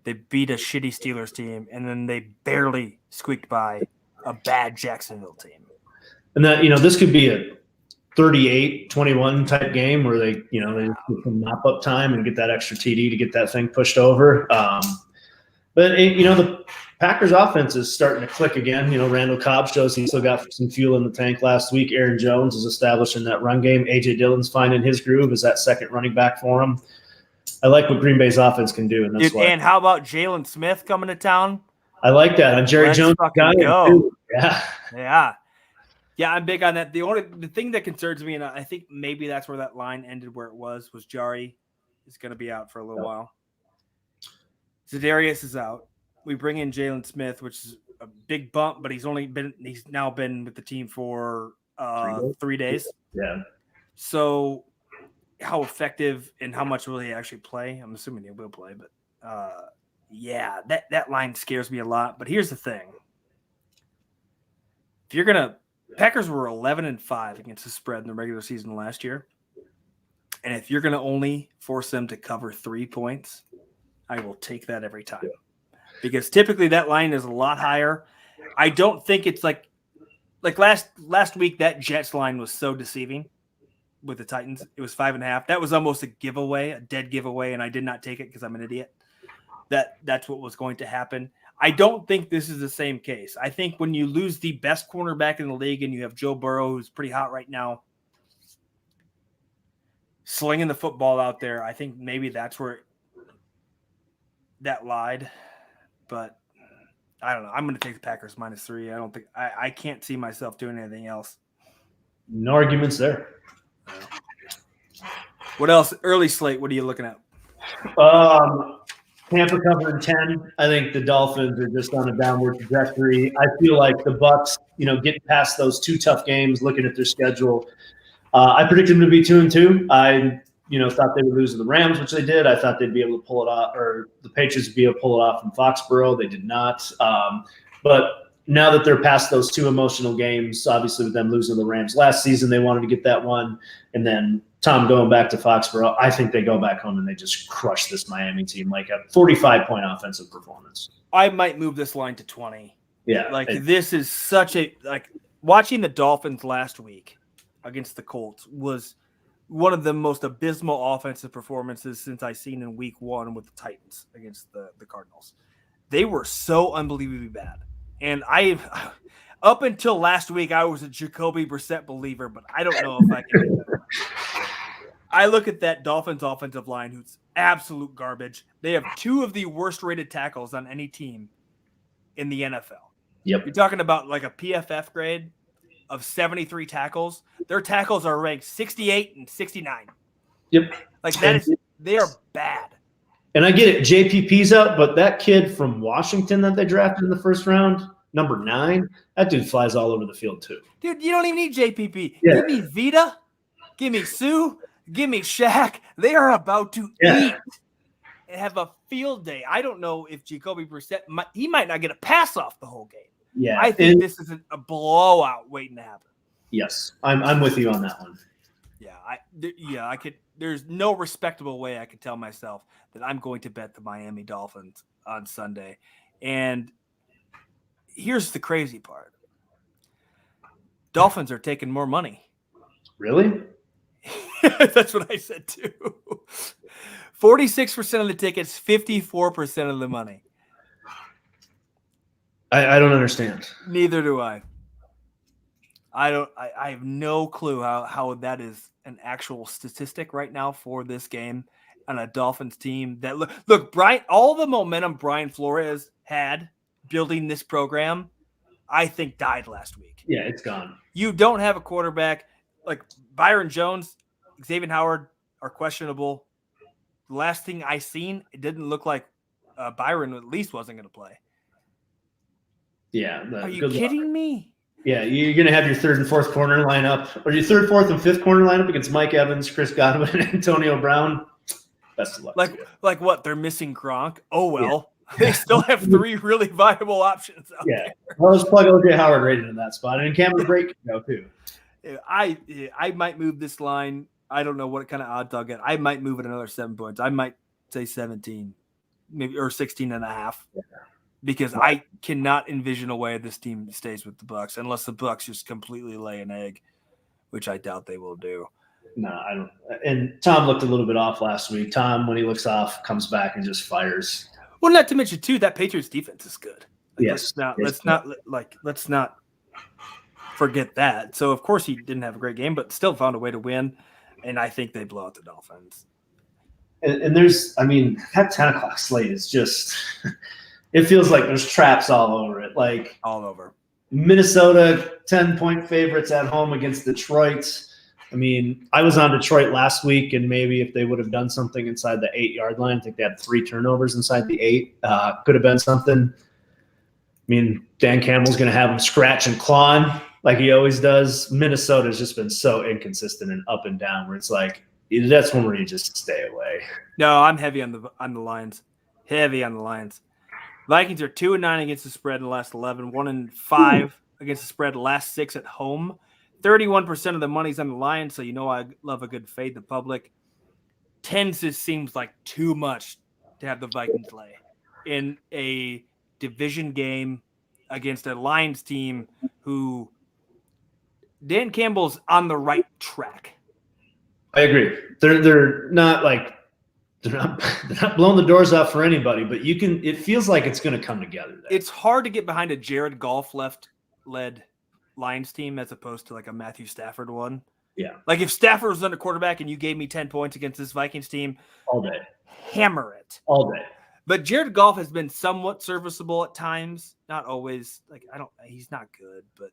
they beat a shitty Steelers team, and then they barely squeaked by a bad Jacksonville team. And that, this could be a 38-21 type game where they get some mop up time and get that extra TD to get that thing pushed over. But the Packers offense is starting to click again. Randall Cobb shows he still got some fuel in the tank last week. Aaron Jones is establishing that run game. A.J. Dillon's finding his groove as that second running back for him. I like what Green Bay's offense can do, and that's why. And how about Jalen Smith coming to town? I like that. On Jerry Jones, go. Yeah. Yeah, I'm big on that. The thing that concerns me, and I think maybe that's where that line ended where it was Jari is going to be out for a little while. Za'Darius is out. We bring in Jalen Smith, which is a big bump, but he's now been with the team for 3 days. Yeah. So how effective and how much will he actually play? I'm assuming he will play, but that line scares me a lot. But here's the thing. Packers were 11-5 against the spread in the regular season last year. And if you're going to only force them to cover 3 points, I will take that every time. Yeah. Because typically that line is a lot higher. I don't think it's like last week, that Jets line was so deceiving with the Titans. It was 5.5. That was almost a dead giveaway, and I did not take it because I'm an idiot. that's what was going to happen. I don't think this is the same case. I think when you lose the best cornerback in the league and you have Joe Burrow, who's pretty hot right now, slinging the football out there, I think maybe that's where that lied. But I don't know. I'm going to take the Packers -3. I can't see myself doing anything else. No arguments there. What else? Early slate, what are you looking at? Tampa covering 10. I think the Dolphins are just on a downward trajectory. I feel like the Bucs, getting past those 2 tough games, looking at their schedule, I predicted them to be 2-2. I, thought they would lose to the Rams, which they did. I thought they'd be able to pull it off, or the Patriots would be able to pull it off from Foxborough. They did not. But now that they're past those 2 emotional games, obviously with them losing to the Rams last season, they wanted to get that one. And then Tom going back to Foxborough, I think they go back home and they just crush this Miami team, like a 45-point offensive performance. I might move this line to 20. Yeah. This is such a watching the Dolphins last week against the Colts was one of the most abysmal offensive performances since I've seen in week 1 with the Titans against the Cardinals. They were so unbelievably bad. And up until last week, I was a Jacoby Brissett believer, but I don't know if I can do that. I look at that Dolphins offensive line, who's absolute garbage. They have 2 of the worst rated tackles on any team in the NFL. Yep. You're talking about like a PFF grade of 73 tackles. Their tackles are ranked 68 and 69. Yep. They are bad. And I get it, JPP's out, but that kid from Washington that they drafted in the first round, number 9, that dude flies all over the field too. Dude, you don't even need JPP. Yeah. Give me Vita. Give me Sue. Give me Shaq. They are about to eat and have a field day. I don't know if Jacoby Brissett he might not get a pass off the whole game. Yeah, I think this is a blowout waiting to happen. Yes, I'm with you on that one. Yeah, I could. There's no respectable way I could tell myself that I'm going to bet the Miami Dolphins on Sunday. And here's the crazy part: Dolphins are taking more money. Really? That's what I said too. 46% of the tickets, 54% of the money. I don't understand. Neither do I. I have no clue how that is an actual statistic right now for this game on a Dolphins team that look Brian, all the momentum Brian Flores had building this program, I think died last week. Yeah, it's gone. You don't have a quarterback like Byron Jones, Xavier Howard are questionable. The last thing I seen, it didn't look like Byron at least wasn't going to play. Yeah. Are you kidding me? Yeah, you're going to have your 3rd and 4th corner lineup, or your 3rd, 4th, and 5th corner lineup against Mike Evans, Chris Godwin, and Antonio Brown. Best of luck. Like what? They're missing Gronk? Oh, well. Yeah. They still have 3 really viable options out there. Well, let's plug O.J. Howard right into that spot. And Cameron Brake can go, too. I might move this line. I don't know what kind of odds I'll get. I might move it another 7 points. I might say 17, maybe, or 16 and a half. Yeah. Because I cannot envision a way this team stays with the Bucs unless the Bucs just completely lay an egg, which I doubt they will do. No, I don't. And Tom looked a little bit off last week. Tom, when he looks off, comes back and just fires. Well, not to mention too, that Patriots defense is good. Yes. Let's not forget that. So of course he didn't have a great game, but still found a way to win. And I think they blow out the Dolphins. And there's, that 10 o'clock slate is just. It feels like there's traps all over it. Like all over. Minnesota, 10-point favorites at home against Detroit. I was on Detroit last week, and maybe if they would have done something inside the 8-yard line, I think they had 3 turnovers inside the 8. Could have been something. Dan Campbell's going to have them scratch and clawing like he always does. Minnesota's just been so inconsistent and up and down where it's like that's one where you just stay away. No, I'm heavy on the Lions. Heavy on the Lions. Vikings are 2-9 against the spread in the last 11, 1-5 against the spread last 6 at home. 31% of the money's on the Lions, so you know I love a good fade the public. 10 just seems like too much to have the Vikings lay in a division game against a Lions team who Dan Campbell's on the right track. I agree. They're not like they're not blowing the doors off for anybody, but it feels like it's going to come together there. It's hard to get behind a Jared Goff led Lions team as opposed to like a Matthew Stafford one. Yeah. Like if Stafford was under quarterback and you gave me 10 points against this Vikings team, all day. Hammer it. All day. But Jared Goff has been somewhat serviceable at times. Not always. He's not good, but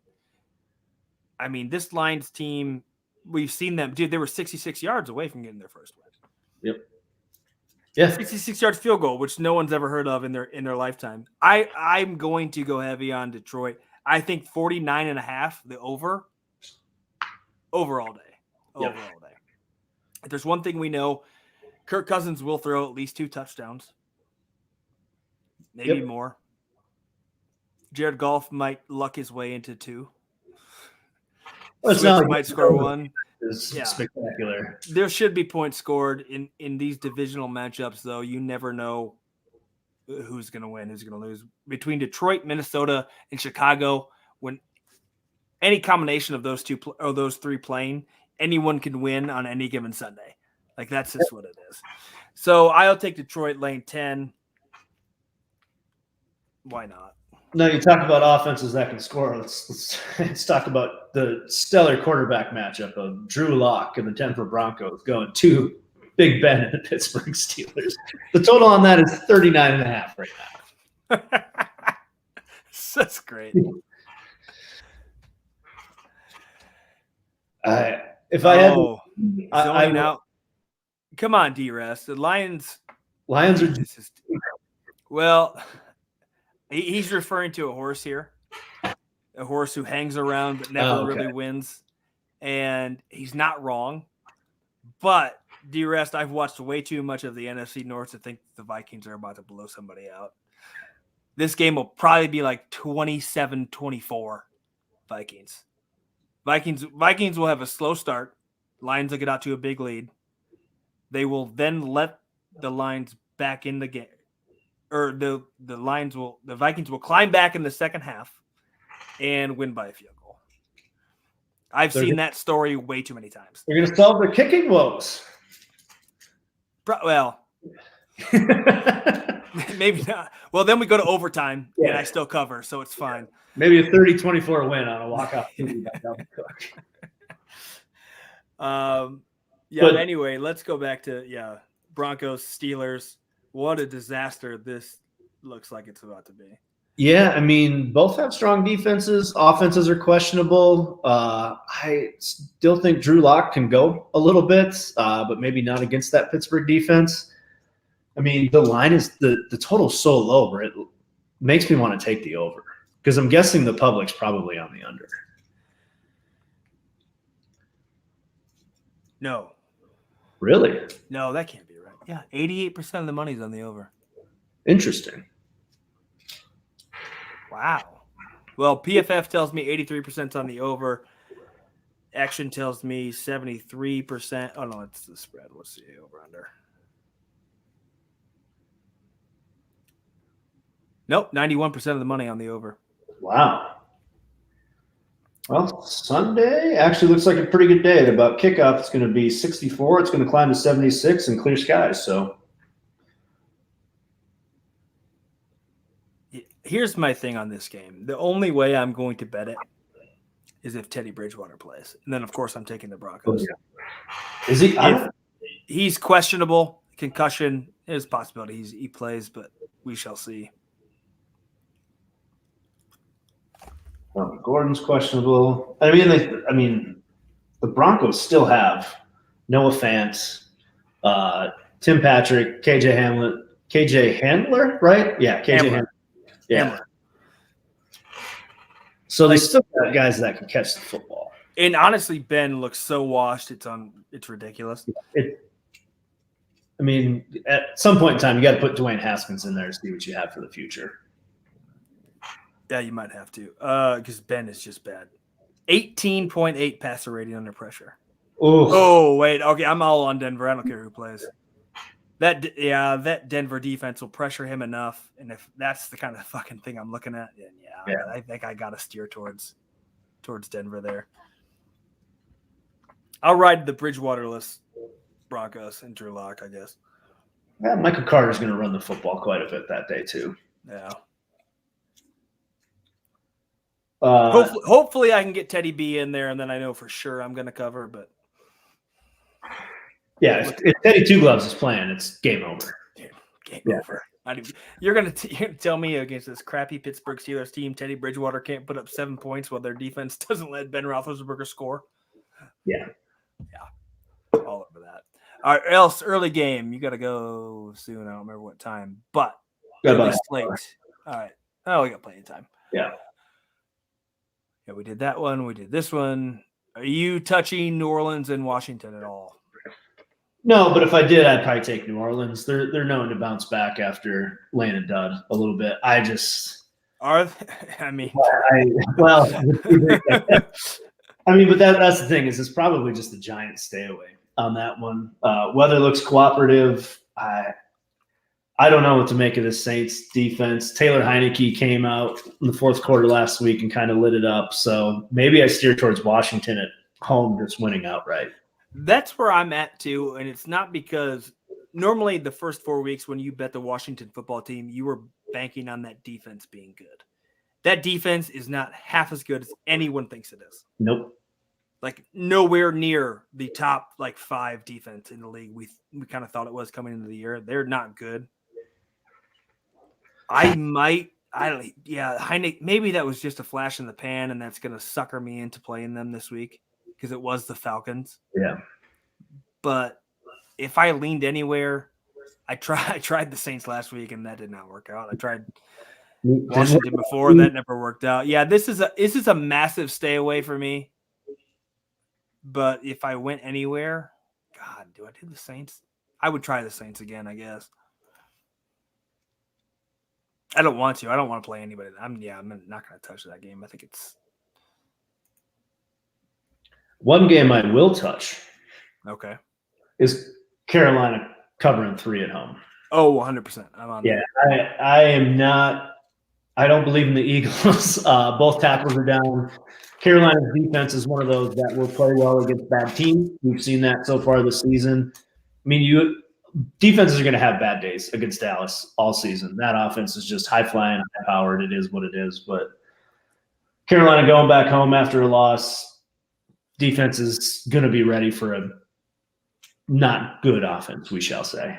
I mean, this Lions team, we've seen them. Dude, they were 66 yards away from getting their first win. Yep. Yeah. 66 yards field goal, which no one's ever heard of in their lifetime. I'm going to go heavy on Detroit. I think 49.5, the over all day. Over all day. If there's one thing we know, Kirk Cousins will throw at least 2 touchdowns. Maybe more. Jared Goff might luck his way into 2. Well, might score 1. It's spectacular. There should be points scored in these divisional matchups, though. You never know who's going to win, who's going to lose. Between Detroit, Minnesota, and Chicago, when any combination of those 3 playing, anyone can win on any given Sunday. Like, that's just what it is. So I'll take Detroit lane 10. Why not? No, you talk about offenses that can score. Let's talk about the stellar quarterback matchup of Drew Lock and the Denver Broncos going to Big Ben and the Pittsburgh Steelers. The total on that is 39.5 right now. That's great. Come on, D-Rest. The Lions are just well. He's referring to a horse here, a horse who hangs around but never really wins, and he's not wrong. But D-Rest, I've watched way too much of the NFC North to think the Vikings are about to blow somebody out. This game will probably be like 27-24 Vikings. Vikings will have a slow start. Lions will get out to a big lead. They will then let the Lions back in the game. Or the Vikings will climb back in the second half and win by a field goal. I've seen that story way too many times. They're going to solve their kicking woes. Well, maybe not. Well, then we go to overtime, and I still cover, so it's fine. Maybe a 30-24 win on a walkout. Anyway, let's go back to Broncos, Steelers. What a disaster this looks like it's about to be. Yeah, I mean, both have strong defenses. Offenses are questionable. I still think Drew Lock can go a little bit, but maybe not against that Pittsburgh defense. I mean, the line is the total's so low, where it makes me want to take the over because I'm guessing the public's probably on the under. No. Really? No, that can't be right. Yeah, 88% of the money's on the over. Interesting. Wow. Well, PFF tells me 83% on the over. Action tells me 73%. Oh, no, it's the spread. Let's see, over under. Nope, 91% of the money on the over. Wow. Well, Sunday actually looks like a pretty good day. At about kickoff, it's going to be 64. It's going to climb to 76 and clear skies. So here's my thing on this game. The only way I'm going to bet it is if Teddy Bridgewater plays. And then, of course, I'm taking the Broncos. Is he? He's questionable. Concussion. There's a possibility he plays, but we shall see. Gordon's questionable. I mean, the Broncos still have Noah Fant, Tim Patrick, KJ Handler, right? Yeah, KJ Handler. Yeah. Handler. So they still got guys that can catch the football. And honestly, Ben looks so washed. It's ridiculous. At some point in time, you got to put Dwayne Haskins in there to see what you have for the future. Yeah, you might have to, because Ben is just bad. 18.8 passer rating under pressure. Ooh. Oh, wait. Okay, I'm all on Denver. I don't care who plays. That Denver defense will pressure him enough, and if that's the kind of fucking thing I'm looking at, then I think I got to steer towards Denver there. I'll ride the Bridgewater-less Broncos and Drew Lock, I guess. Yeah, Michael Carter's going to run the football quite a bit that day too. Yeah. Uh, Hopefully I can get Teddy B in there, and then I know for sure I'm going to cover. But yeah, if Teddy Two Gloves is playing, it's game over. Game over. You're gonna tell me against this crappy Pittsburgh Steelers team, Teddy Bridgewater can't put up 7 points while their defense doesn't let Ben Roethlisberger score? Yeah. All over that. All right, else early game. You got to go soon. I don't remember what time, but early slate. All right. Oh, we got plenty of time. Yeah. Yeah, we did that one. We did this one. Are you touching New Orleans and Washington at all? No, but if I did, I'd probably take New Orleans. They're known to bounce back after laying a dud a little bit. I mean, but that's the thing is it's probably just the Giants stay away on that one. Weather looks cooperative. I don't know what to make of this Saints defense. Taylor Heineke came out in the fourth quarter last week and kind of lit it up. So maybe I steer towards Washington at home, just winning outright. That's where I'm at too, and it's not because normally the first 4 weeks when you bet the Washington football team, you were banking on that defense being good. That defense is not half as good as anyone thinks it is. Nope. Like nowhere near the top 5 defense in the league. We kind of thought it was coming into the year. They're not good. Heineke, maybe that was just a flash in the pan, and that's going to sucker me into playing them this week because it was the Falcons. Yeah. But if I leaned anywhere, I tried the Saints last week, and that did not work out. I tried Washington before, and that never worked out. Yeah, this is a massive stay away for me. But if I went anywhere, God, do I do the Saints? I would try the Saints again, I guess. I don't want to. I don't want to play anybody. I'm not going to touch that game. I think it's one game I will touch. Okay. Is Carolina covering 3 at home? Oh, 100%. I'm on. Yeah, I am not. I don't believe in the Eagles. Both tackles are down. Carolina's defense is one of those that will play well against bad teams. We've seen that so far this season. I mean, defenses are going to have bad days against Dallas all season. That offense is just high-flying, high-powered. It is what it is. But Carolina going back home after a loss, defense is going to be ready for a not good offense, we shall say.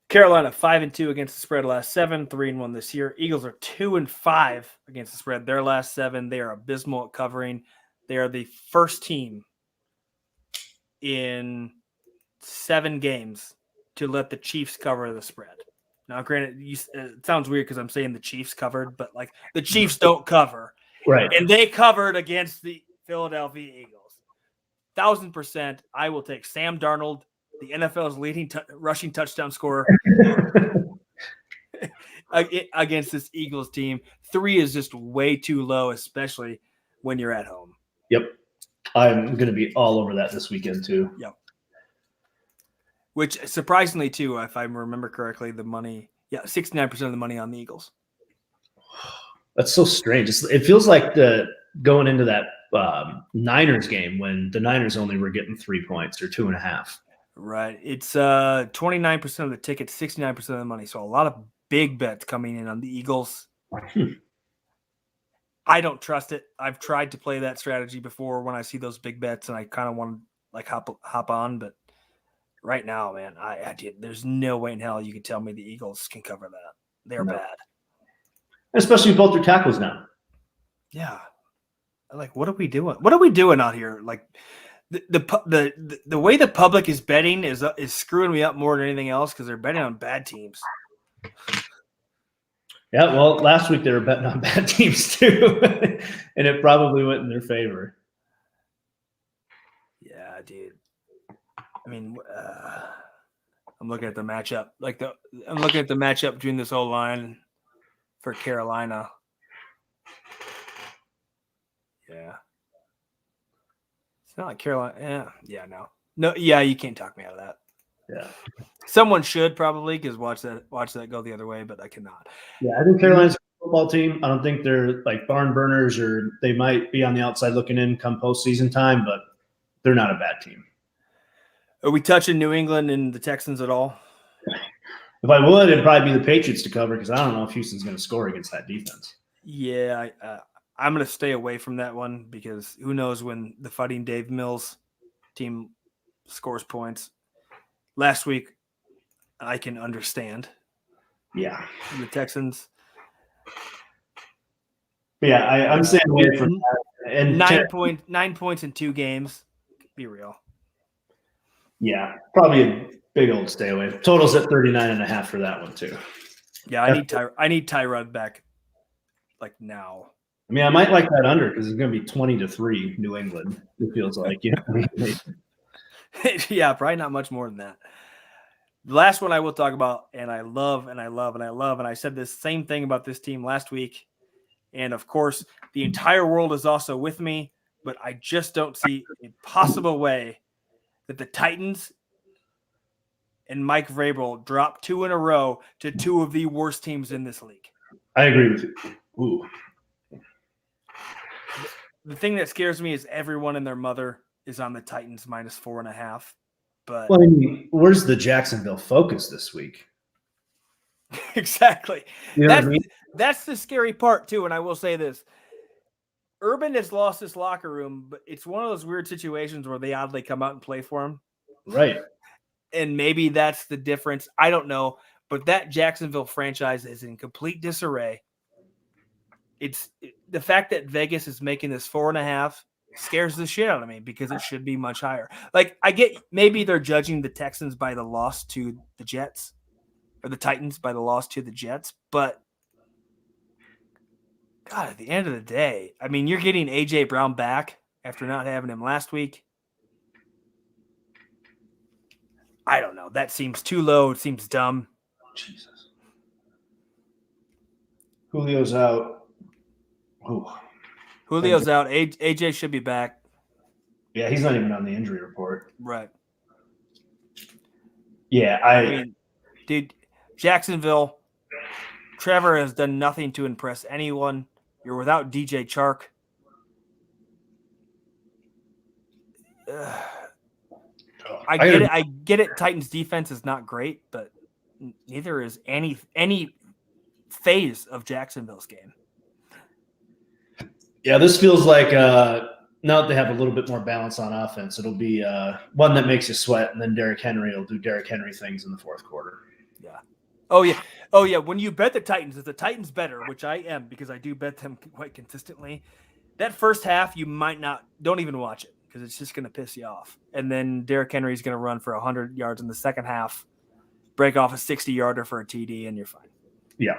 Carolina 5-2 against the spread last 7, 3-1 this year. Eagles are 2-5 against the spread their last 7. They are abysmal at covering. They are the first team in 7 games to let the Chiefs cover the spread. Now, granted, it sounds weird because I'm saying the Chiefs covered, but the Chiefs don't cover, right? And they covered against the Philadelphia Eagles. 1,000%. I will take Sam Darnold, the NFL's leading rushing touchdown scorer, against this Eagles team. 3 is just way too low, especially when you're at home. Yep. I'm going to be all over that this weekend too. Yep. Which surprisingly too, if I remember correctly, the money, 69% of the money on the Eagles. That's so strange. It feels like going into that Niners game when the Niners only were getting 3 points or 2.5. Right. It's 29% of the tickets, 69% of the money. So a lot of big bets coming in on the Eagles. I don't trust it. I've tried to play that strategy before when I see those big bets, and I kind of want to hop on. But right now, man, there's no way in hell you can tell me the Eagles can cover that. They're bad. Especially both their tackles now. Yeah. What are we doing? What are we doing out here? The way the public is betting is screwing me up more than anything else because they're betting on bad teams. Yeah, well, last week they were betting on bad teams too, and it probably went in their favor. Yeah, dude. I mean, I'm looking at the matchup. I'm looking at the matchup between this whole line for Carolina. Yeah. It's not like Carolina. No. Yeah, you can't talk me out of that. Yeah. Someone should probably because watch that go the other way, but I cannot. Yeah, I think Carolina's a football team. I don't think they're barn burners or they might be on the outside looking in come postseason time, but they're not a bad team. Are we touching New England and the Texans at all? If I would, it'd probably be the Patriots to cover because I don't know if Houston's going to score against that defense. Yeah, I'm going to stay away from that one because who knows when the Fighting Dave Mills team scores points. Last week, I can understand. Yeah. The Texans. Yeah, I'm staying away from that. And 9 points in 2 games. Be real. Yeah, probably a big old stay away. Total's at 39.5 for that one too. Yeah, I need Tyrod back like now. I mean, I might like that under because it's going to be 20-3 New England. It feels like, you know. Yeah, probably not much more than that. The last one I will talk about, and I love, and I said this same thing about this team last week. And of course, the entire world is also with me, but I just don't see a possible way that the Titans and Mike Vrabel drop 2 in a row to 2 of the worst teams in this league. I agree with you. Ooh. The thing that scares me is everyone and their mother is on the Titans -4.5. But well, I mean, where's the Jacksonville focus this week? Exactly. You know what I mean? That's the scary part too. And I will say this: Urban has lost his locker room, but it's one of those weird situations where they oddly come out and play for him. Right. And maybe that's the difference. I don't know. But that Jacksonville franchise is in complete disarray. It's the fact that Vegas is making this 4.5 scares the shit out of me because it should be much higher. Like, I get maybe they're judging the Texans by the loss to the Jets or the Titans by the loss to the Jets. But God, at the end of the day, I mean, you're getting A.J. Brown back after not having him last week. I don't know. That seems too low. It seems dumb. Jesus. Julio's out. Ooh. Julio's out. AJ should be back. Yeah, he's not even on the injury report. Right. Yeah, I mean, dude, Jacksonville, Trevor has done nothing to impress anyone. You're without DJ Chark. I get it. Titans defense is not great, but neither is any phase of Jacksonville's game. Yeah, this feels like now that they have a little bit more balance on offense, it'll be one that makes you sweat, and then Derrick Henry will do Derrick Henry things in the fourth quarter. Yeah. Oh yeah. When you bet the Titans, if the Titans better, which I am because I do bet them quite consistently, that first half you don't even watch it because it's just going to piss you off. And then Derrick Henry is going to run for 100 yards in the second half, break off a 60-yarder for a TD, and you're fine. Yeah.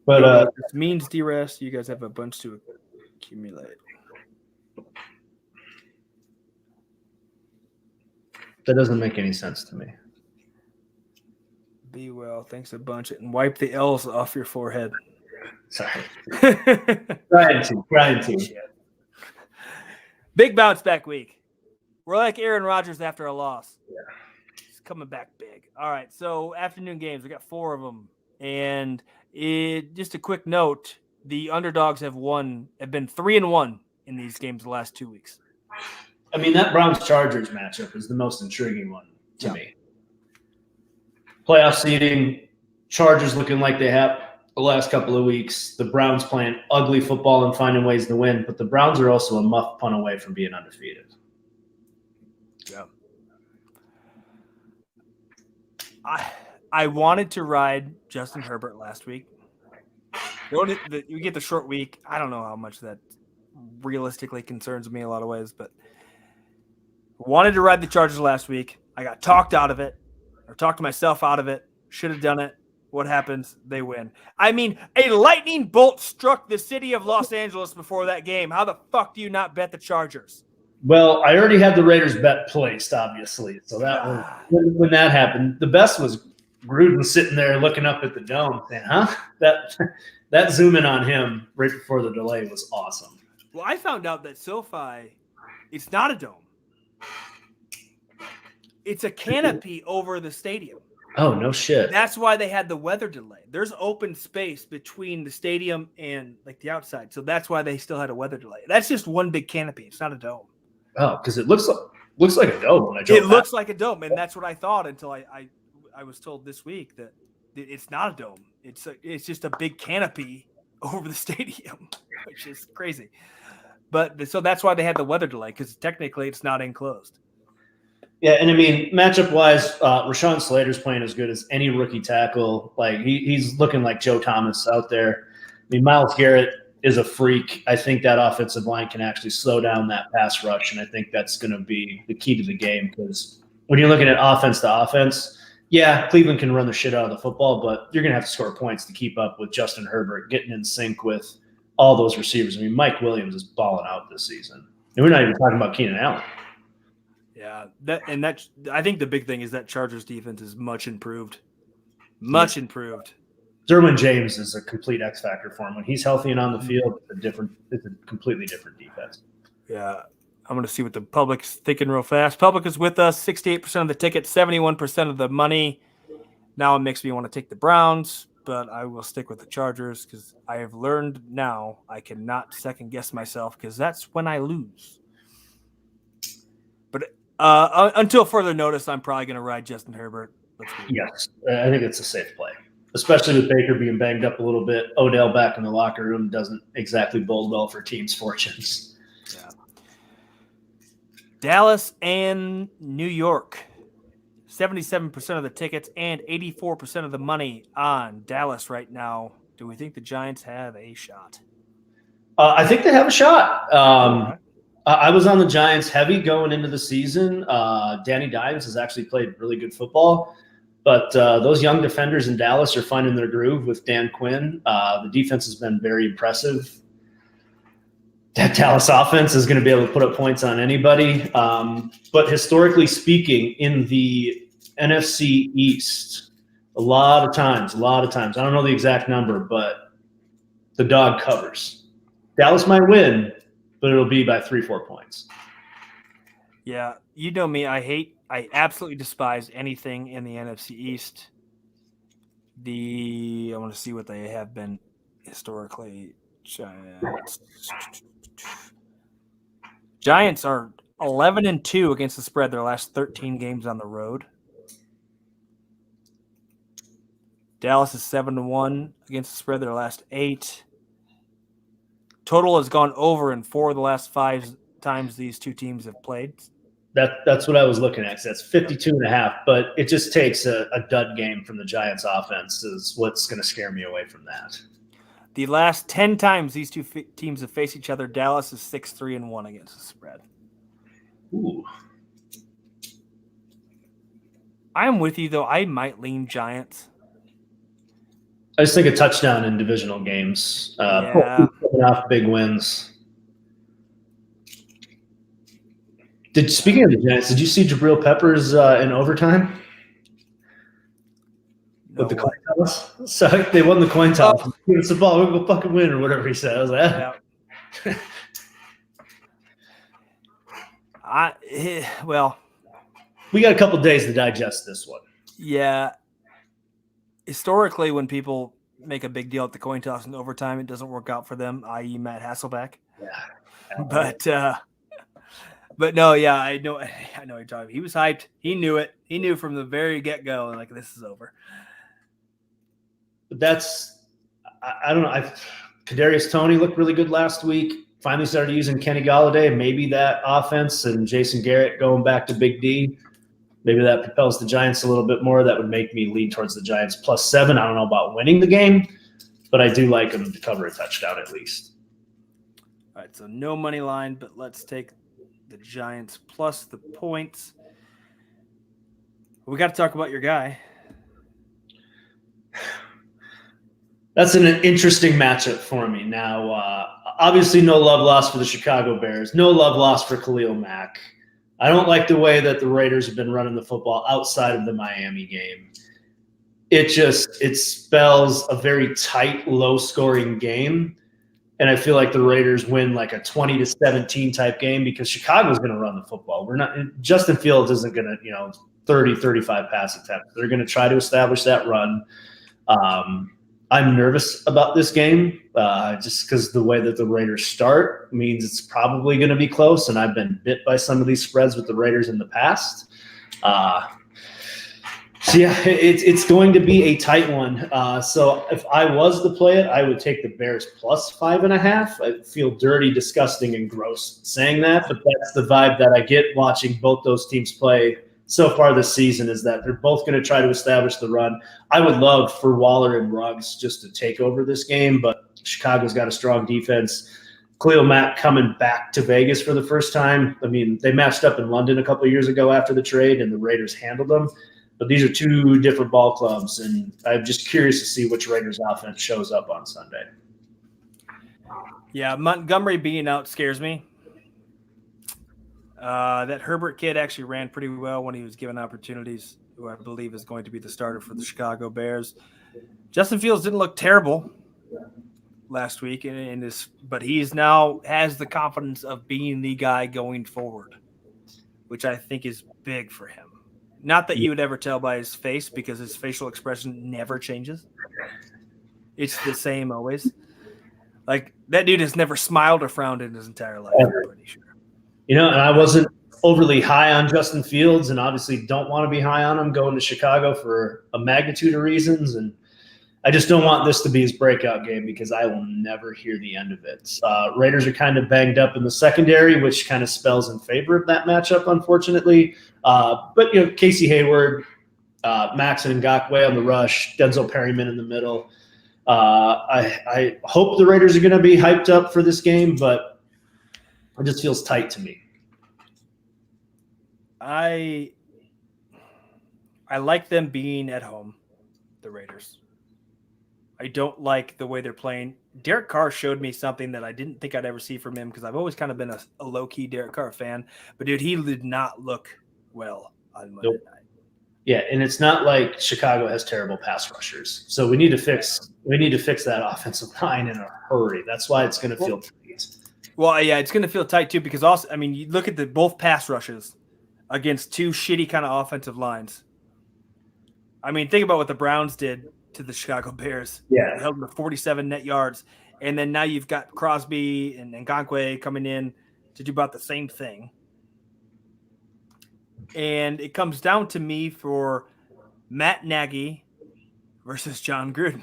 But this means D-rest. You guys have a bunch to accumulate. That doesn't make any sense to me. Be well. Thanks a bunch. And wipe the L's off your forehead. Sorry. Trying to. Big bounce back week. We're like Aaron Rodgers after a loss. Yeah. He's coming back big. All right. So afternoon games, we got 4 of them. And just a quick note, the underdogs have been 3-1 in these games the last 2 weeks. I mean, that Browns-Chargers matchup is the most intriguing one to me. Playoff seeding, Chargers looking like they have the last couple of weeks. The Browns playing ugly football and finding ways to win, but the Browns are also a muff punt away from being undefeated. Yeah. I wanted to ride Justin Herbert last week. You get the short week. I don't know how much that realistically concerns me in a lot of ways, but wanted to ride the Chargers last week. I got talked out of it, or talked myself out of it. Should have done it. What happens? They win. I mean, a lightning bolt struck the city of Los Angeles before that game. How the fuck do you not bet the Chargers? Well, I already had the Raiders bet placed, obviously. So that when that happened, the best was Gruden sitting there looking up at the dome saying, huh? That zoom in on him right before the delay was awesome. Well, I found out that SoFi, it's not a dome. It's a canopy over the stadium. Oh, no shit. That's why they had the weather delay. There's open space between the stadium and like the outside. So that's why they still had a weather delay. That's just one big canopy. It's not a dome. Oh, because it looks like Looks like a dome when I drove It looks like a dome, and that's what I thought until I was told this week that it's not a dome. It's just a big canopy over the stadium, which is crazy. But so that's why they had the weather delay, because technically it's not enclosed. Yeah, and I mean, matchup-wise, Rashawn Slater's playing as good as any rookie tackle. Like, he's looking like Joe Thomas out there. I mean, Myles Garrett is a freak. I think that offensive line can actually slow down that pass rush, and I think that's going to be the key to the game, because when you're looking at offense to offense, yeah, Cleveland can run the shit out of the football, but you're going to have to score points to keep up with Justin Herbert getting in sync with all those receivers. I mean, Mike Williams is balling out this season. And we're not even talking about Keenan Allen. Yeah, I think the big thing is that Chargers defense is much improved. Much improved. Derwin James is a complete X factor for him. When he's healthy and on the field, it's a completely different defense. Yeah. I'm going to see what the public's thinking real fast. Public is with us, 68% of the tickets, 71% of the money. Now it makes me want to take the Browns, but I will stick with the Chargers because I have learned now I cannot second guess myself because that's when I lose. But until further notice, I'm probably going to ride Justin Herbert. Yes, I think it's a safe play, especially with Baker being banged up a little bit. Odell back in the locker room doesn't exactly bode well for teams' fortunes. Yeah. Dallas and New York. 77% of the tickets and 84% of the money on Dallas right now. Do we think the Giants have a shot? I think they have a shot. I was on the Giants heavy going into the season. Danny Dimes has actually played really good football. But those young defenders in Dallas are finding their groove with Dan Quinn. The defense has been very impressive. That Dallas offense is going to be able to put up points on anybody. But historically speaking, in the NFC East, a lot of times, I don't know the exact number, but the dog covers. Dallas might win, but it'll be by 3-4 points. Yeah, you know me. I absolutely despise anything in the NFC East. I want to see what they have been historically. Giants are 11-2 against the spread their last 13 games on the road. Dallas is 7-1 against the spread their last 8. Total has gone over in 4 of the last 5 times these two teams have played. That's what I was looking at. So that's 52.5, but it just takes a dud game from the Giants offense is what's going to scare me away from that. The last 10 times these two teams have faced each other, Dallas is 6-3-1 against the spread. Ooh. I'm with you, though. I might lean Giants. I just think a touchdown in divisional games. Coming off big wins. Speaking of the Giants, did you see Jabril Peppers in overtime? With the coin toss? So they won the coin toss. Give us the ball. We're going to fucking win or whatever he said. I was like, well, we got a couple days to digest this one. Yeah. Historically, when people make a big deal at the coin toss in overtime, it doesn't work out for them, i.e. Matt Hasselbeck. Yeah. But no, yeah, I know what you're talking about. He was hyped. He knew it. He knew from the very get-go, like, this is over. But I don't know. Kadarius Toney looked really good last week. Finally started using Kenny Golladay. Maybe that offense and Jason Garrett going back to Big D, maybe that propels the Giants a little bit more. That would make me lean towards the Giants +7. I don't know about winning the game, but I do like them to cover a touchdown at least. All right, so no money line, but let's take the Giants plus the points. We got to talk about your guy. That's an interesting matchup for me. Now, obviously no love lost for the Chicago Bears. No love lost for Khalil Mack. I don't like the way that the Raiders have been running the football outside of the Miami game. It spells a very tight, low-scoring game. And I feel like the Raiders win like a 20-17 type game because Chicago's going to run the football. Justin Fields isn't going to, 30, 35 pass attempts. They're going to try to establish that run. I'm nervous about this game just because the way that the Raiders start means it's probably going to be close, and I've been bit by some of these spreads with the Raiders in the past. So, yeah, it's going to be a tight one. So if I was to play it, I would take the Bears plus 5.5. I feel dirty, disgusting, and gross saying that, but that's the vibe that I get watching both those teams play so far this season, is that they're both going to try to establish the run. I would love for Waller and Ruggs just to take over this game, but Chicago's got a strong defense. Khalil Mack coming back to Vegas for the first time. I mean, they matched up in London a couple of years ago after the trade, and the Raiders handled them. But these are two different ball clubs, and I'm just curious to see which Raiders offense shows up on Sunday. Yeah, Montgomery being out scares me. That Herbert kid actually ran pretty well when he was given opportunities, who I believe is going to be the starter for the Chicago Bears. Justin Fields didn't look terrible last week, but he's now has the confidence of being the guy going forward, which I think is big for him. Not that you would ever tell by his face, because his facial expression never changes. It's the same always. Like, that dude has never smiled or frowned in his entire life, I'm pretty sure. And I wasn't overly high on Justin Fields, and obviously don't want to be high on him going to Chicago for a magnitude of reasons. And I just don't want this to be his breakout game, because I will never hear the end of it. Raiders are kind of banged up in the secondary, which kind of spells in favor of that matchup, unfortunately. But Casey Hayward, Max and Ngakoue on the rush, Denzel Perryman in the middle. I hope the Raiders are going to be hyped up for this game, but it just feels tight to me. I like them being at home, the Raiders. I don't like the way they're playing. Derek Carr showed me something that I didn't think I'd ever see from him, because I've always kind of been a low-key Derek Carr fan. But, dude, he did not look well on Monday night. Yeah, and it's not like Chicago has terrible pass rushers. So we need to fix that offensive line in a hurry. That's why it's going to feel tight. Well, yeah, it's going to feel tight too, because also, I mean, you look at both pass rushes against two shitty kind of offensive lines. I mean, think about what the Browns did to the Chicago Bears. Yeah. They held them to 47 net yards. And then now you've got Crosby and Ngakoue coming in to do about the same thing. And it comes down to me for Matt Nagy versus John Gruden.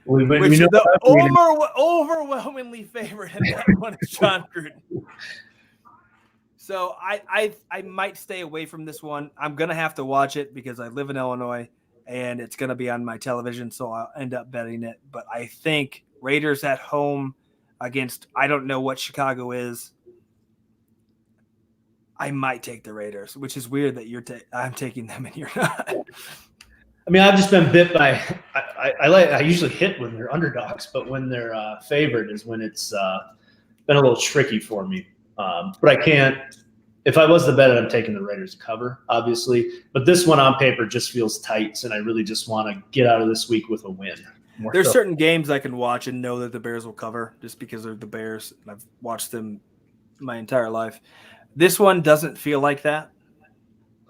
Which the overwhelmingly favorite in that one is John Gruden. So I might stay away from this one. I'm going to have to watch it because I live in Illinois, and it's going to be on my television, so I'll end up betting it. But I think Raiders at home against, I don't know what Chicago is. I might take the Raiders, which is weird that I'm taking them and you're not. I mean, I've just been bit by. I usually hit when they're underdogs, but when they're favored is when it's been a little tricky for me. But I can't. If I was to bet it, I'm taking the Raiders to cover, obviously. But this one on paper just feels tight, and I really just want to get out of this week with a win. There's certain games I can watch and know that the Bears will cover just because they're the Bears, and I've watched them my entire life. This one doesn't feel like that.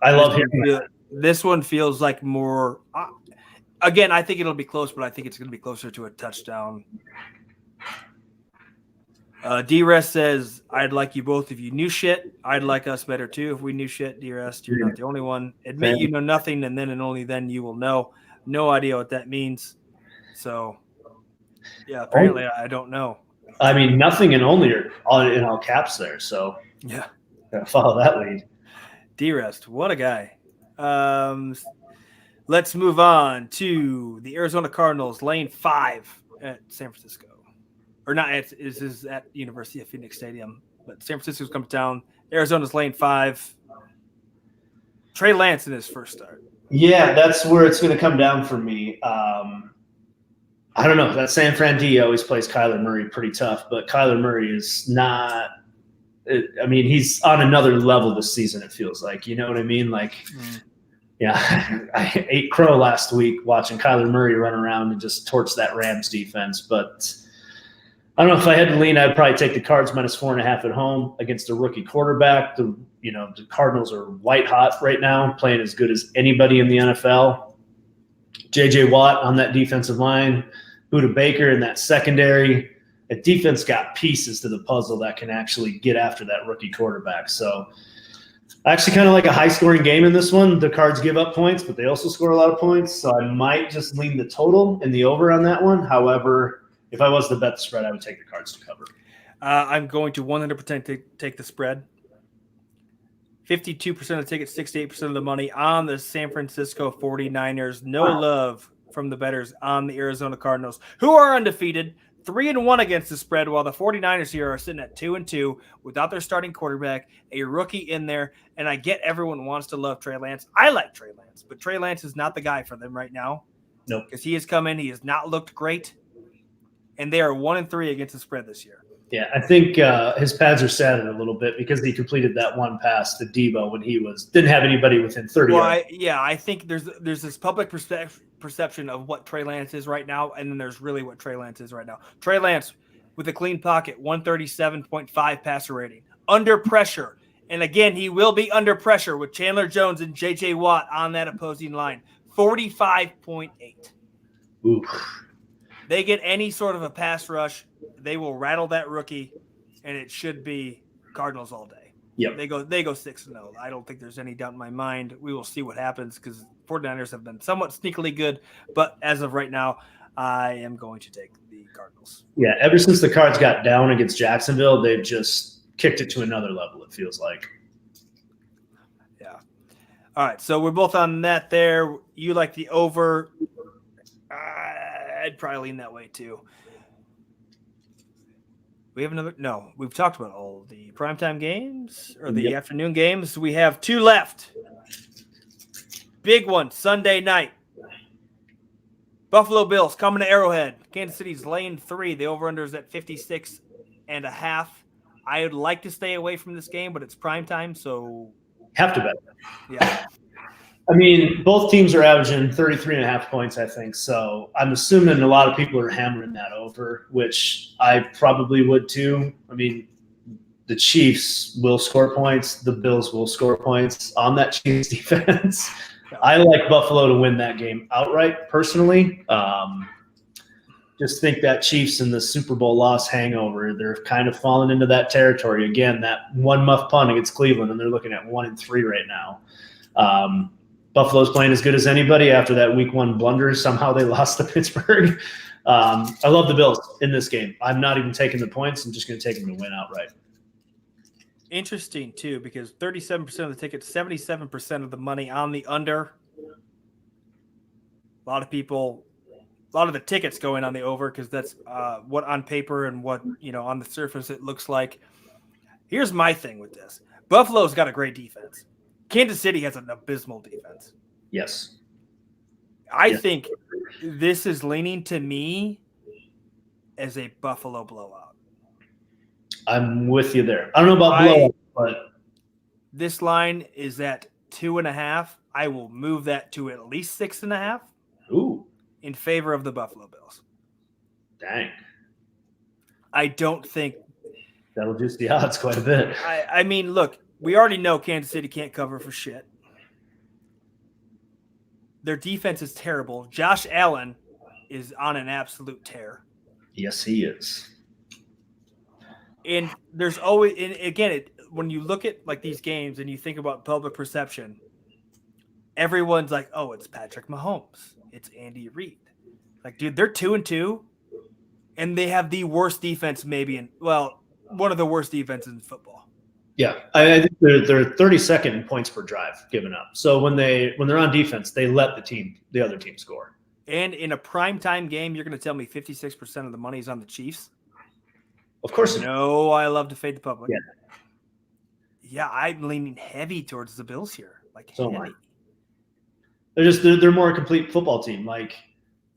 I love hearing that. This one feels like more again, I think it'll be close, but I think it's going to be closer to a touchdown. D-Rest says, I'd like you both if you knew shit. I'd like us better too if we knew shit. D-Rest, you're not the only one. Admit you know nothing, and then and only then you will know. No idea what that means. So, yeah, apparently I don't know. I mean, nothing and only are in all caps there, so yeah. Gotta follow that lead. D-Rest, what a guy. Let's move on to the Arizona Cardinals, lane 5 at San Francisco. Or not, this is at University of Phoenix Stadium, but San Francisco's come down. Arizona's lane 5. Trey Lance in his first start. Yeah, that's where it's going to come down for me. I don't know. That San Fran D always plays Kyler Murray pretty tough, but Kyler Murray is not – I mean, he's on another level this season, it feels like. You know what I mean? Like, yeah, I ate crow last week watching Kyler Murray run around and just torch that Rams defense. But I don't know, if I had to lean, I'd probably take the Cards minus 4.5 at home against a rookie quarterback. The Cardinals are white hot right now, playing as good as anybody in the NFL. J.J. Watt on that defensive line, Buda Baker in that secondary. That defense got pieces to the puzzle that can actually get after that rookie quarterback. So I actually kind of like a high-scoring game in this one. The Cards give up points, but they also score a lot of points. So I might just lean the total and the over on that one. However, if I was to bet the spread, I would take the Cards to cover. I'm going to 100% take the spread. 52% of the tickets, 68% of the money on the San Francisco 49ers. No love from the bettors on the Arizona Cardinals, who are undefeated, 3-1 against the spread, while the 49ers here are sitting at 2-2 without their starting quarterback, a rookie in there. And I get everyone wants to love Trey Lance. I like Trey Lance, but Trey Lance is not the guy for them right now. Nope. Because he has come in, he has not looked great, and they are 1-3 against the spread this year. Yeah, I think his pads are saddened a little bit because he completed that one pass to Debo when he didn't have anybody within 30 yards. I think there's this public perception of what Trey Lance is right now, and then there's really what Trey Lance is right now. Trey Lance with a clean pocket, 137.5 passer rating, under pressure, and again he will be under pressure with Chandler Jones and J.J. Watt on that opposing line, 45.8. Oof. They get any sort of a pass rush, they will rattle that rookie, and it should be Cardinals all day. Yep. They go 6-0. I don't think there's any doubt in my mind. We will see what happens because 49ers have been somewhat sneakily good, but as of right now, I am going to take the Cardinals. Yeah, ever since the Cards got down against Jacksonville, they've just kicked it to another level, it feels like. Yeah. All right, so we're both on that there. You like the over. I'd probably lean that way too. We have another. No, we've talked about all the primetime games or the afternoon games. We have two left. Big one, Sunday night. Buffalo Bills coming to Arrowhead. Kansas City's laying 3. The over-under is at 56.5. I would like to stay away from this game, but it's primetime, so. Have to bet. Yeah. I mean, both teams are averaging 33.5 points, I think. So I'm assuming a lot of people are hammering that over, which I probably would too. I mean, the Chiefs will score points. The Bills will score points on that Chiefs defense. I like Buffalo to win that game outright, personally. Just think that Chiefs and the Super Bowl loss hangover, they're kind of falling into that territory. Again, that one muff punt against Cleveland, and they're looking at 1-3 right now. Buffalo's playing as good as anybody after that week 1 blunder. Somehow they lost to Pittsburgh. I love the Bills in this game. I'm not even taking the points. I'm just going to take them to win outright. Interesting, too, because 37% of the tickets, 77% of the money on the under. A lot of the tickets going on the over because that's what on paper and what, on the surface it looks like. Here's my thing with this. Buffalo's got a great defense. Kansas City has an abysmal defense. Yes. I think this is leaning to me as a Buffalo blowout. I'm with you there. I don't know about blowout, but this line is at 2.5. I will move that to at least 6.5. Ooh. In favor of the Buffalo Bills. Dang. I don't think that'll juice the odds quite a bit. I mean, look, we already know Kansas City can't cover for shit. Their defense is terrible. Josh Allen is on an absolute tear. Yes, he is. And there's always, and again, when you look at like these games and you think about public perception, everyone's like, "Oh, it's Patrick Mahomes, it's Andy Reid." Like, dude, they're 2-2, and they have the worst defense, one of the worst defenses in football. Yeah, I think they're 32nd in points per drive given up. So when they're on defense, they let the other team score. And in a primetime game, you're going to tell me 56% of the money is on the Chiefs? Of course. No, I love to fade the public. Yeah. Yeah, I'm leaning heavy towards the Bills here. Like, so heavy. They're more a complete football team. Like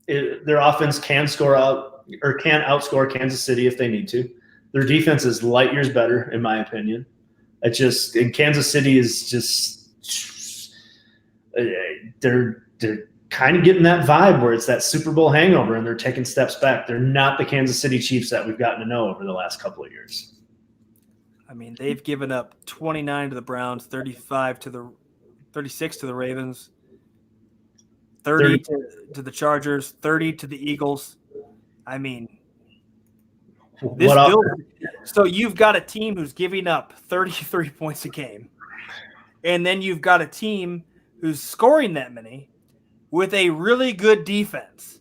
their offense can outscore Kansas City if they need to. Their defense is light years better, in my opinion. And Kansas City is just they're kind of getting that vibe where it's that Super Bowl hangover and they're taking steps back. They're not the Kansas City Chiefs that we've gotten to know over the last couple of years. I mean, they've given up 29 to the Browns, 36 to the Ravens. 30 to the Chargers, 30 to the Eagles. I mean, this Bills. So you've got a team who's giving up 33 points a game, and then you've got a team who's scoring that many with a really good defense.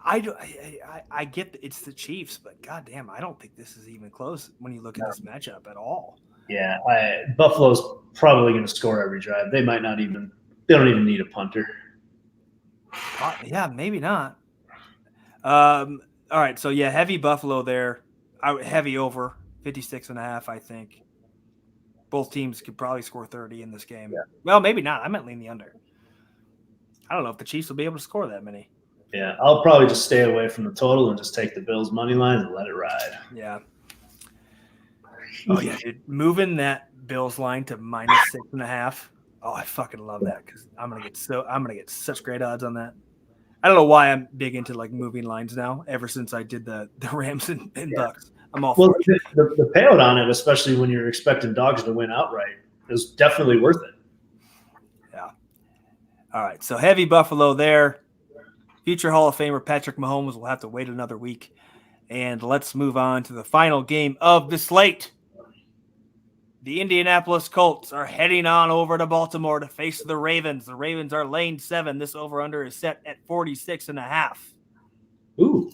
I get it's the Chiefs, but goddamn, I don't think this is even close when you look at this matchup at all. Yeah, Buffalo's probably going to score every drive. They might not even. They don't even need a punter. Yeah, maybe not. All right, so yeah, heavy Buffalo there. Heavy over 56.5. I think both teams could probably score 30 in this game. Yeah. Well, maybe not. I might lean the under. I don't know if the Chiefs will be able to score that many. Yeah, I'll probably just stay away from the total and just take the Bills' money line and let it ride. Yeah. Oh, yeah, dude. Moving that Bills line to -6.5. Oh, I fucking love that because I'm gonna get such great odds on that. I don't know why I'm big into like moving lines now. Ever since I did the Rams and Bucks, I'm all for it. The payout on it, especially when you're expecting dogs to win outright, is definitely worth it. Yeah. All right, so heavy Buffalo there. Future Hall of Famer Patrick Mahomes will have to wait another week. And let's move on to the final game of the slate. The Indianapolis Colts are heading on over to Baltimore to face the Ravens. The Ravens are laying 7. This over-under is set at 46.5. Ooh.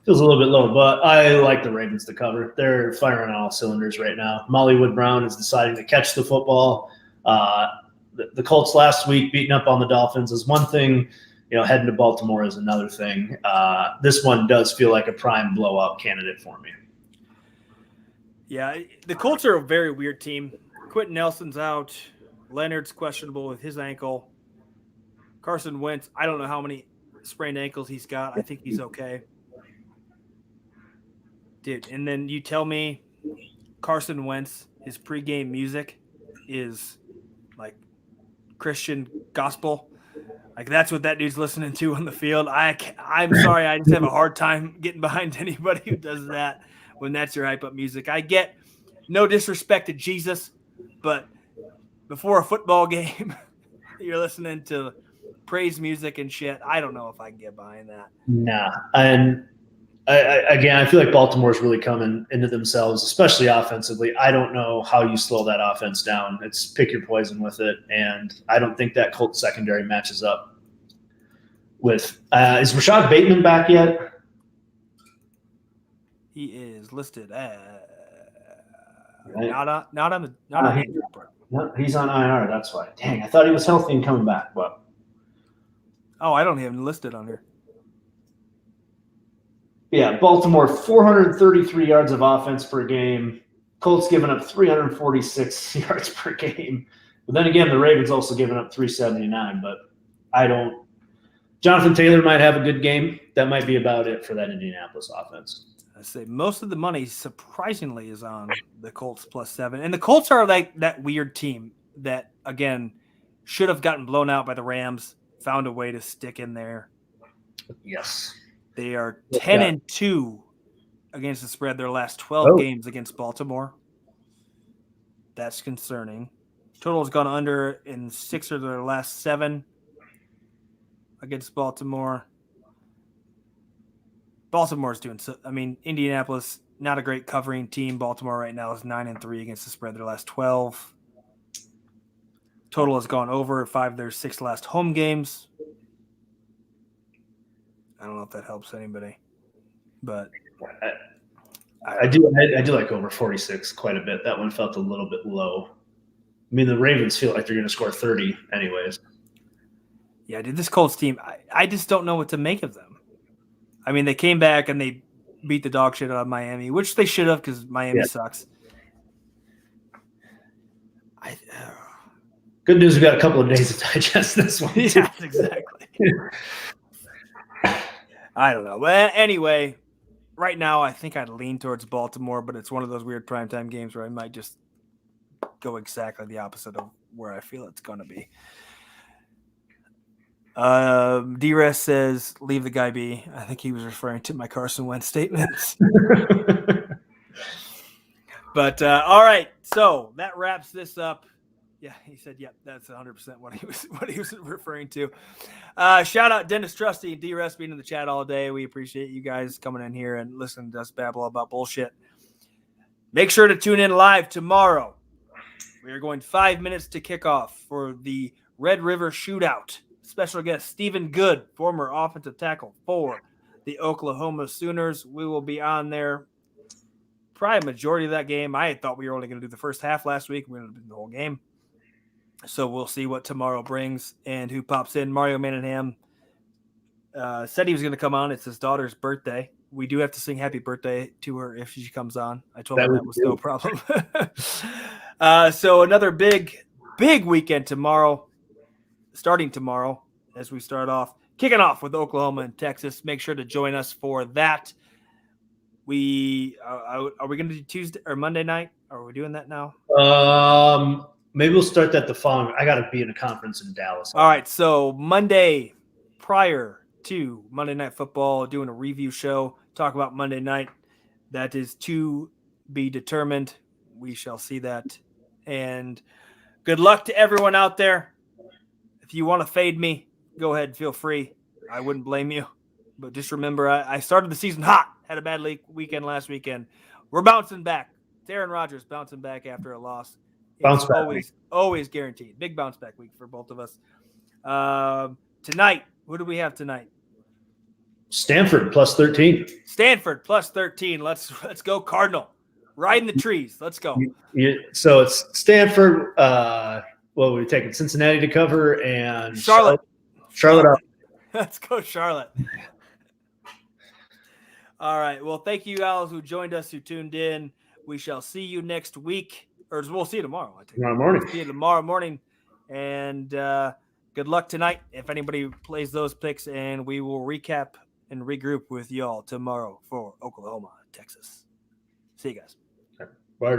Feels a little bit low, but I like the Ravens to cover. They're firing on all cylinders right now. Molly Wood Brown is deciding to catch the football. The Colts last week beating up on the Dolphins is one thing. Heading to Baltimore is another thing. This one does feel like a prime blowout candidate for me. Yeah, the Colts are a very weird team. Quentin Nelson's out. Leonard's questionable with his ankle. Carson Wentz, I don't know how many sprained ankles he's got. I think he's okay. Dude, and then you tell me Carson Wentz, his pregame music is like Christian gospel. Like that's what that dude's listening to on the field. I'm sorry, I just have a hard time getting behind anybody who does that when that's your hype up music. I get no disrespect to Jesus, but before a football game, you're listening to praise music and shit. I don't know if I can get behind that. Nah, and I feel like Baltimore's really coming into themselves, especially offensively. I don't know how you slow that offense down. It's pick your poison with it, and I don't think that Colts secondary matches up with. Is Rashad Bateman back yet? He is listed as right. not on the injury report. No, he's on IR. That's why. Dang, I thought he was healthy and coming back, but I don't have him listed on here. Yeah, Baltimore 433 yards of offense per game. Colts giving up 346 yards per game. But then again, the Ravens also giving up 379. But Jonathan Taylor might have a good game. That might be about it for that Indianapolis offense. I say most of the money, surprisingly, is on the Colts +7. And the Colts are like that weird team that, again, should have gotten blown out by the Rams, found a way to stick in there. Yes. They are 10-2 against the spread their last 12 games against Baltimore. That's concerning. Total has gone under in 6 of their last 7 against Baltimore. Baltimore's doing so. I mean, Indianapolis, not a great covering team. Baltimore right now is 9-3 against the spread their last 12. Total has gone over 5 of their 6 last home games. I don't know if that helps anybody, but I do like over 46 quite a bit. That one felt a little bit low. I mean, the Ravens feel like they're going to score 30 anyways. Yeah, dude, this Colts team, I just don't know what to make of them. I mean, they came back and they beat the dog shit out of Miami, which they should have because Miami sucks. Good news, we got a couple of days to digest this one. Yeah, exactly. I don't know. But anyway, right now I think I'd lean towards Baltimore, but it's one of those weird primetime games where I might just go exactly the opposite of where I feel it's going to be. D-Res says, leave the guy be. I think he was referring to my Carson Wentz statements. But all right, so that wraps this up. Yeah, he said, "Yep, that's 100% what he was referring to." Shout out Dennis Trusty and D-Rest being in the chat all day. We appreciate you guys coming in here and listening to us babble about bullshit. Make sure to tune in live tomorrow. We are going 5 minutes to kickoff for the Red River Shootout. Special guest Stephen Good, former offensive tackle for the Oklahoma Sooners. We will be on there probably a majority of that game. I thought we were only going to do the first half last week. We're going to do the whole game. So we'll see what tomorrow brings and who pops in. Mario Manningham said he was going to come on. It's his daughter's birthday. We do have to sing happy birthday to her if she comes on. I told her that was no problem. So another big weekend tomorrow, starting tomorrow as we start off, kicking off with Oklahoma and Texas. Make sure to join us for that. Are we going to do Tuesday or Monday night? Are we doing that now? Maybe we'll start that the following. I got to be in a conference in Dallas. All right. So Monday, prior to Monday Night Football, doing a review show, talk about Monday night. That is to be determined. We shall see that. And good luck to everyone out there. If you want to fade me, go ahead. Feel free. I wouldn't blame you. But just remember, I started the season hot. Had a bad weekend last weekend. We're bouncing back. Aaron Rodgers bouncing back after a loss. Bounce back always guaranteed. Big bounce back week for both of us. Tonight, what do we have tonight? Stanford plus 13. Stanford plus 13. Let's go Cardinal. Riding the trees. Let's go. So it's Stanford. What were we taking? Cincinnati to cover and Charlotte. Up. Let's go Charlotte. All right. Well, thank you all who joined us, who tuned in. We shall see you next week. Or we'll see you tomorrow. Tomorrow morning. See you tomorrow morning. And good luck tonight if anybody plays those picks. And we will recap and regroup with y'all tomorrow for Oklahoma, Texas. See you guys. Bye.